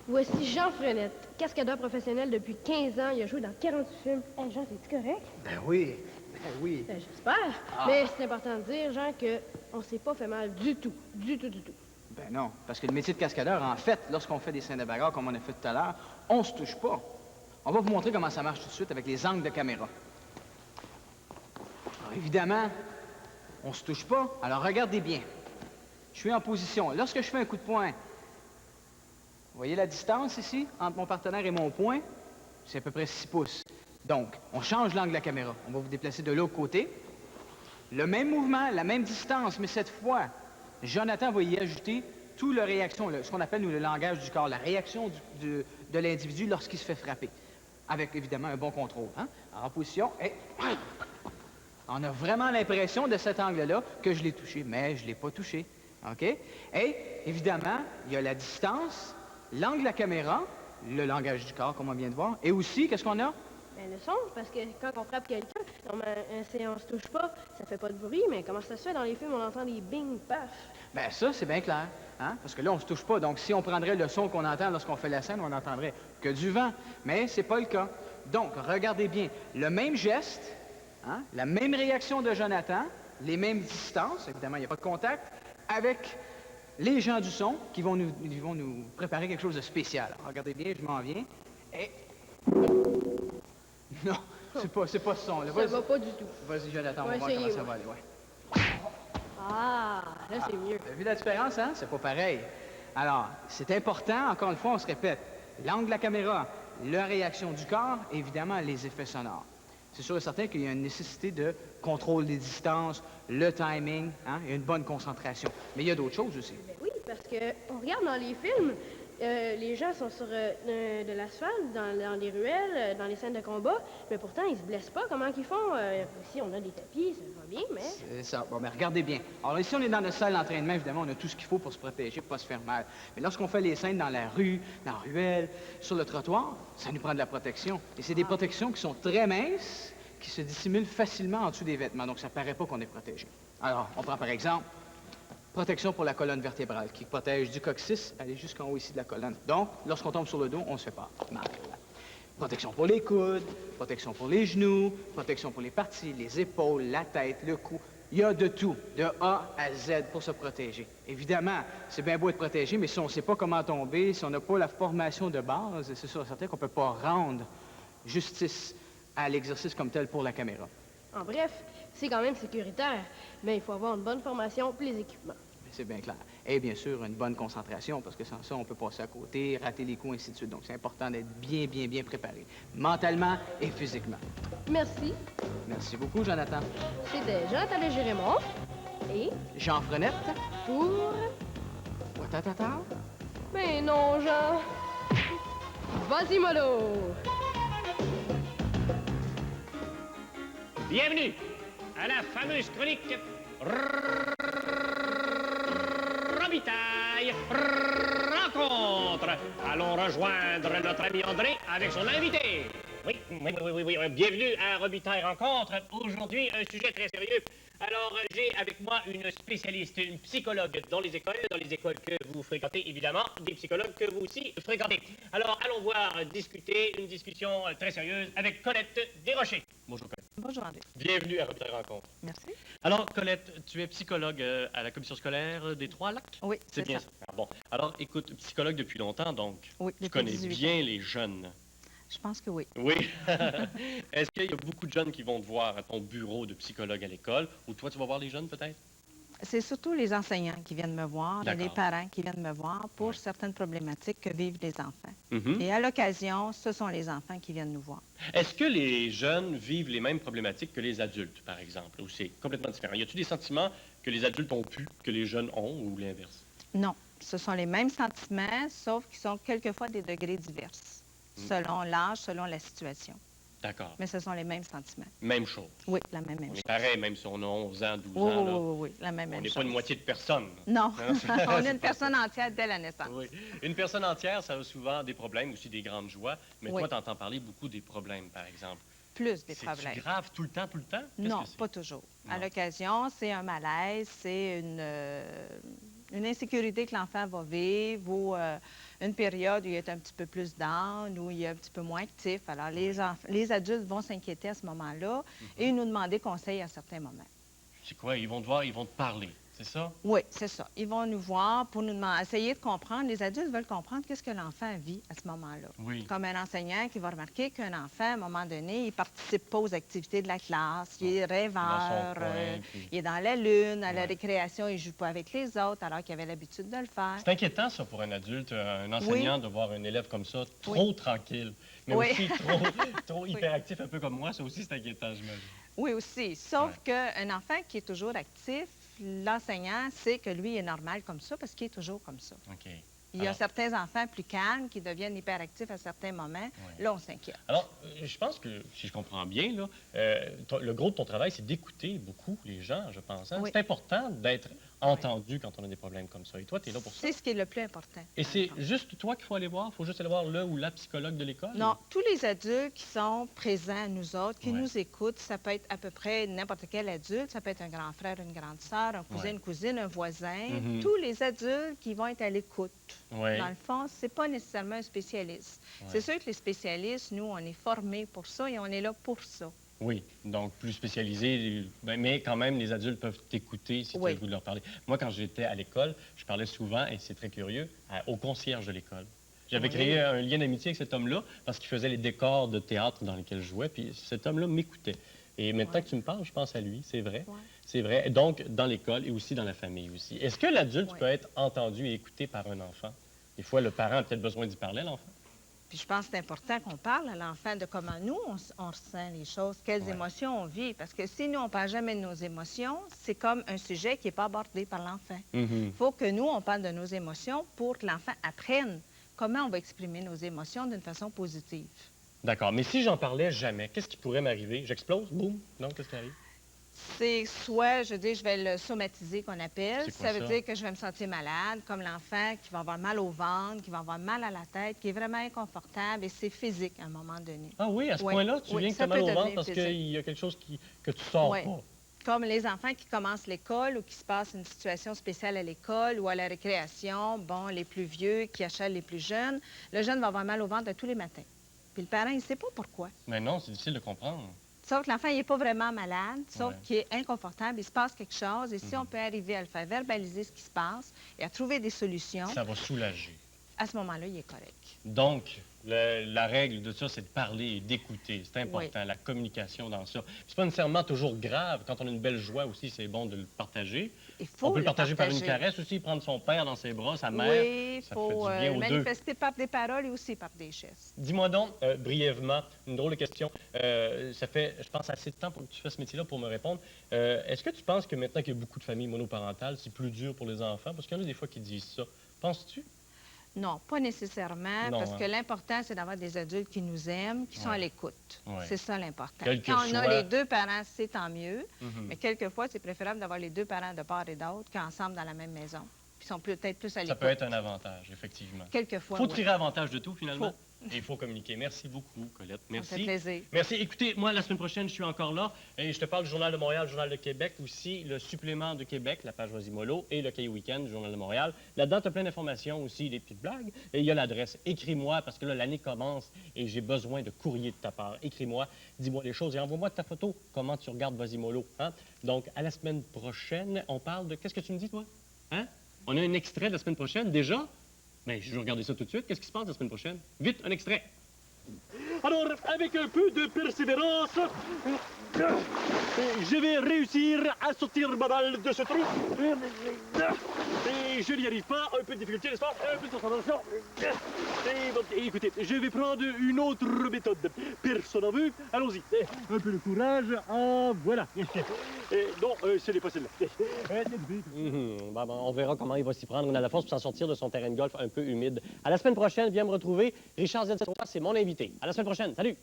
Voici Jean Frenette, cascadeur professionnel depuis 15 ans. Il a joué dans 48 films. Hey, Jean, t'es-tu correct? Ben oui, ben oui. J'espère. Mais c'est important de dire, Jean, on s'est pas fait mal du tout. Du tout. Ben non, parce que le métier de cascadeur, en fait, lorsqu'on fait des scènes de bagarre comme on a fait tout à l'heure, on se touche pas. On va vous montrer comment ça marche tout de suite avec les angles de caméra. Alors, évidemment, on se touche pas, alors regardez bien. Je suis en position. Lorsque je fais un coup de poing, vous voyez la distance ici, entre mon partenaire et mon poing? C'est à peu près 6 pouces. Donc, on change l'angle de la caméra. On va vous déplacer de l'autre côté. Le même mouvement, la même distance, mais cette fois, Jonathan va y ajouter tout le réaction, ce qu'on appelle, nous, le langage du corps, la réaction de l'individu lorsqu'il se fait frapper. Avec, évidemment, un bon contrôle. Hein? En position, et... On a vraiment l'impression, de cet angle-là, que je l'ai touché, mais je ne l'ai pas touché. OK? Et, évidemment, il y a la distance, l'angle de la caméra, le langage du corps, comme on vient de voir, et aussi, qu'est-ce qu'on a? Ben, le son, parce que quand on frappe quelqu'un, si on se touche pas, ça fait pas de bruit, mais comment ça se fait dans les films, on entend des bing, paf? Ben ça, c'est bien clair. Hein? Parce que là, on se touche pas. Donc, si on prendrait le son qu'on entend lorsqu'on fait la scène, on n'entendrait que du vent. Mais c'est pas le cas. Donc, regardez bien. Le même geste, hein? La même réaction de Jonathan, les mêmes distances, évidemment, il n'y a pas de contact, avec les gens du son qui vont nous préparer quelque chose de spécial. Alors, regardez bien, je m'en viens. Et... Non, c'est pas ce son-là. Ça va pas du tout. Vas-y, Jonathan, on va voir comment ça va aller. Ouais. Ah, là, c'est mieux. T'as vu la différence, hein? C'est pas pareil. Alors, c'est important, encore une fois, on se répète, l'angle de la caméra, la réaction du corps, et évidemment, les effets sonores. C'est sûr et certain qu'il y a une nécessité de contrôle des distances, le timing, hein, et une bonne concentration. Mais il y a d'autres choses aussi. Ben oui, parce que on regarde dans les films, les gens sont sur de l'asphalte, dans les ruelles, dans les scènes de combat, mais pourtant, ils se blessent pas. Comment qu'ils font? Ici, on a des tapis, ça va bien, mais... C'est ça. Bon, mais regardez bien. Alors ici, on est dans notre salle d'entraînement, évidemment, on a tout ce qu'il faut pour se protéger, pour pas se faire mal. Mais lorsqu'on fait les scènes dans la rue, dans la ruelle, sur le trottoir, ça nous prend de la protection. Et c'est des protections qui sont très minces, qui se dissimulent facilement en dessous des vêtements, donc ça paraît pas qu'on est protégé. Alors, on prend par exemple... protection pour la colonne vertébrale, qui protège du coccyx, aller jusqu'en haut ici de la colonne. Donc, lorsqu'on tombe sur le dos, on ne se fait pas mal. Protection pour les coudes, protection pour les genoux, protection pour les parties, les épaules, la tête, le cou. Il y a de tout, de A à Z pour se protéger. Évidemment, c'est bien beau être protégé, mais si on ne sait pas comment tomber, si on n'a pas la formation de base, c'est sûr et certain qu'on ne peut pas rendre justice à l'exercice comme tel pour la caméra. En bref, c'est quand même sécuritaire, mais il faut avoir une bonne formation pour les équipements. C'est bien clair. Et bien sûr, une bonne concentration, parce que sans ça, on peut passer à côté, rater les coups, ainsi de suite. Donc, c'est important d'être bien préparé, mentalement et physiquement. Merci. Merci beaucoup, Jonathan. C'était Jonathan Léger-Raymond et... Jean Frenette. Pour... Watatata. Mais non, Jean. Vas-y, mollo. Bienvenue à la fameuse chronique Robitaille Rencontre. Allons rejoindre notre ami André avec son invité. Oui. Bienvenue à Robitaille Rencontre. Aujourd'hui, un sujet très sérieux. Alors, j'ai avec moi une spécialiste, une psychologue dans les écoles que vous fréquentez, évidemment, des psychologues que vous aussi fréquentez. Alors, allons voir discuter, une discussion très sérieuse avec Colette Desrochers. Bonjour, Colette. Bonjour, André. Bienvenue à Robitaille Rencontre. Merci. Alors, Colette, tu es psychologue à la commission scolaire des Trois-Lacs? Oui, c'est bien ça. Ah, bon. Alors, écoute, psychologue depuis longtemps, donc. Oui, tu connais bien les jeunes. Je pense que oui. Oui. Est-ce qu'il y a beaucoup de jeunes qui vont te voir à ton bureau de psychologue à l'école, ou toi, tu vas voir les jeunes, peut-être? C'est surtout les enseignants qui viennent me voir, et les parents qui viennent me voir pour certaines problématiques que vivent les enfants. Et à l'occasion, ce sont les enfants qui viennent nous voir. Est-ce que les jeunes vivent les mêmes problématiques que les adultes, par exemple, ou c'est complètement différent? Y a-t-il des sentiments que les adultes ont plus, que les jeunes ont, ou l'inverse? Non, ce sont les mêmes sentiments, sauf qu'ils sont quelquefois des degrés divers, selon l'âge, selon la situation. D'accord. Mais ce sont les mêmes sentiments. Même chose. Oui, la même chose. On est pareil, même si on a 11 ans, 12 ans. Là, oui, la même chose. On n'est pas une moitié de personne. Non, on est une personne entière dès la naissance. Oui. Une personne entière, ça a souvent des problèmes, aussi des grandes joies. Mais toi, tu entends parler beaucoup des problèmes, par exemple. Plus des problèmes. C'est grave tout le temps, tout le temps? Non, pas toujours. À l'occasion, c'est un malaise, c'est une insécurité que l'enfant va vivre ou une période où il est un petit peu plus down, où il est un petit peu moins actif. Alors, les adultes vont s'inquiéter à ce moment-là et nous demander conseil à certains moments. C'est quoi? Ils vont te voir, ils vont te parler. c'est ça? Oui, c'est ça. Ils vont nous voir pour nous demander, essayer de comprendre. Les adultes veulent comprendre qu'est-ce que l'enfant vit à ce moment-là. Oui. Comme un enseignant qui va remarquer qu'un enfant, à un moment donné, il ne participe pas aux activités de la classe, il est rêveur, il est dans la lune, à la récréation, il ne joue pas avec les autres alors qu'il avait l'habitude de le faire. C'est inquiétant, ça, pour un adulte, un enseignant, de voir un élève comme ça, trop tranquille, mais aussi trop hyperactif, un peu comme moi. Ça aussi, c'est inquiétant, j'imagine. Oui, aussi. Sauf qu'un enfant qui est toujours actif, l'enseignant sait que lui est normal comme ça parce qu'il est toujours comme ça. OK. Il y a certains enfants plus calmes qui deviennent hyperactifs à certains moments. Là, on s'inquiète. Alors, je pense que, si je comprends bien, là, le gros de ton travail, c'est d'écouter beaucoup les gens, je pense. Hein? C'est important d'être entendu quand on a des problèmes comme ça. Et toi, tu es là pour ça. C'est ce qui est le plus important. Et c'est juste toi qu'il faut aller voir? Il faut juste aller voir le ou la psychologue de l'école? Non, tous les adultes qui sont présents à nous autres, qui nous écoutent, ça peut être à peu près n'importe quel adulte, ça peut être un grand frère, une grande sœur, un cousin, une cousine, un voisin. Tous les adultes qui vont être à l'écoute. Dans le fond, c'est pas nécessairement un spécialiste. C'est sûr que les spécialistes, nous, on est formés pour ça et on est là pour ça. Oui, donc plus spécialisé, mais quand même, les adultes peuvent t'écouter si tu as le goût de leur parler. Moi, quand j'étais à l'école, je parlais souvent, et c'est très curieux, au concierge de l'école. J'avais créé un lien d'amitié avec cet homme-là parce qu'il faisait les décors de théâtre dans lesquels je jouais, puis cet homme-là m'écoutait. Et maintenant que tu me parles, je pense à lui, c'est vrai. C'est vrai. Donc, dans l'école et aussi dans la famille aussi. Est-ce que l'adulte peut être entendu et écouté par un enfant? Des fois, le parent a peut-être besoin d'y parler à l'enfant. Puis je pense que c'est important qu'on parle à l'enfant de comment nous, on ressent les choses, quelles émotions on vit. Parce que si nous, on ne parle jamais de nos émotions, c'est comme un sujet qui n'est pas abordé par l'enfant. Il faut que nous, on parle de nos émotions pour que l'enfant apprenne comment on va exprimer nos émotions d'une façon positive. D'accord. Mais si j'en parlais jamais, qu'est-ce qui pourrait m'arriver? J'explose? Boum? Non, qu'est-ce qui arrive? C'est soit, je vais le somatiser, qu'on appelle. Ça veut dire que je vais me sentir malade, comme l'enfant qui va avoir mal au ventre, qui va avoir mal à la tête, qui est vraiment inconfortable, et c'est physique à un moment donné. Ah oui, à ce point-là, tu viens que tu as mal au ventre parce qu'il y a quelque chose que tu sors pas. Comme les enfants qui commencent l'école ou qui se passent une situation spéciale à l'école ou à la récréation, bon, les plus vieux qui achètent les plus jeunes, le jeune va avoir mal au ventre tous les matins. Puis le parent, il ne sait pas pourquoi. Mais non, c'est difficile de comprendre. Sauf que l'enfant, il n'est pas vraiment malade, sauf qu'il est inconfortable, il se passe quelque chose, et si on peut arriver à le faire verbaliser ce qui se passe et à trouver des solutions... Ça va soulager. À ce moment-là, il est correct. Donc, la règle de ça, c'est de parler et d'écouter. C'est important, la communication dans ça. C'est pas nécessairement toujours grave. Quand on a une belle joie aussi, c'est bon de le partager. On peut le partager par une caresse aussi, prendre son père dans ses bras, sa mère. Oui, il faut manifester par des paroles et aussi par des gestes. Dis-moi donc, brièvement, une drôle de question. Ça fait, je pense, assez de temps pour que tu fasses ce métier-là pour me répondre. Est-ce que tu penses que maintenant qu'il y a beaucoup de familles monoparentales, c'est plus dur pour les enfants? Parce qu'il y en a des fois qui disent ça. Penses-tu? Non, pas nécessairement, parce que l'important, c'est d'avoir des adultes qui nous aiment, qui sont à l'écoute. C'est ça l'important. Quand on a les deux parents, c'est tant mieux, mais quelquefois, c'est préférable d'avoir les deux parents de part et d'autre qu'ensemble dans la même maison. Puis ils sont peut-être plus à l'écoute. Ça peut être un avantage, effectivement. Quelquefois, faut tirer avantage de tout, finalement. Et il faut communiquer. Merci beaucoup, Colette. Merci. Ça fait plaisir. Merci. Écoutez, moi, la semaine prochaine, je suis encore là. Et je te parle du Journal de Montréal, Journal de Québec, aussi le supplément de Québec, la page Quasimodo, et le Cahier Week-end du Journal de Montréal. Là-dedans, tu as plein d'informations aussi, des petites blagues. Et il y a l'adresse. Écris-moi, parce que là, l'année commence et j'ai besoin de courrier de ta part. Écris-moi, dis-moi les choses et envoie-moi ta photo, comment tu regardes Quasimodo. Hein? Donc, à la semaine prochaine, on parle de... Qu'est-ce que tu me dis, toi? Hein? On a un extrait de la semaine prochaine, déjà? Mais je vais regarder ça tout de suite. Qu'est-ce qui se passe la semaine prochaine? Vite, un extrait. Alors, avec un peu de persévérance, je vais réussir à sortir ma balle de ce trou. Et je n'y arrive pas. Un peu de difficulté, n'est-ce pas? Un peu de concentration. Et donc, écoutez, je vais prendre une autre méthode. Personne n'en veut? Allons-y. Un peu de courage. Ah, voilà. Non, ce n'est pas celle-là. On verra comment il va s'y prendre. On a la force pour s'en sortir de son terrain de golf un peu humide. À la semaine prochaine, viens me retrouver. Richard Z. C'est mon invité. À la semaine prochaine. Salut!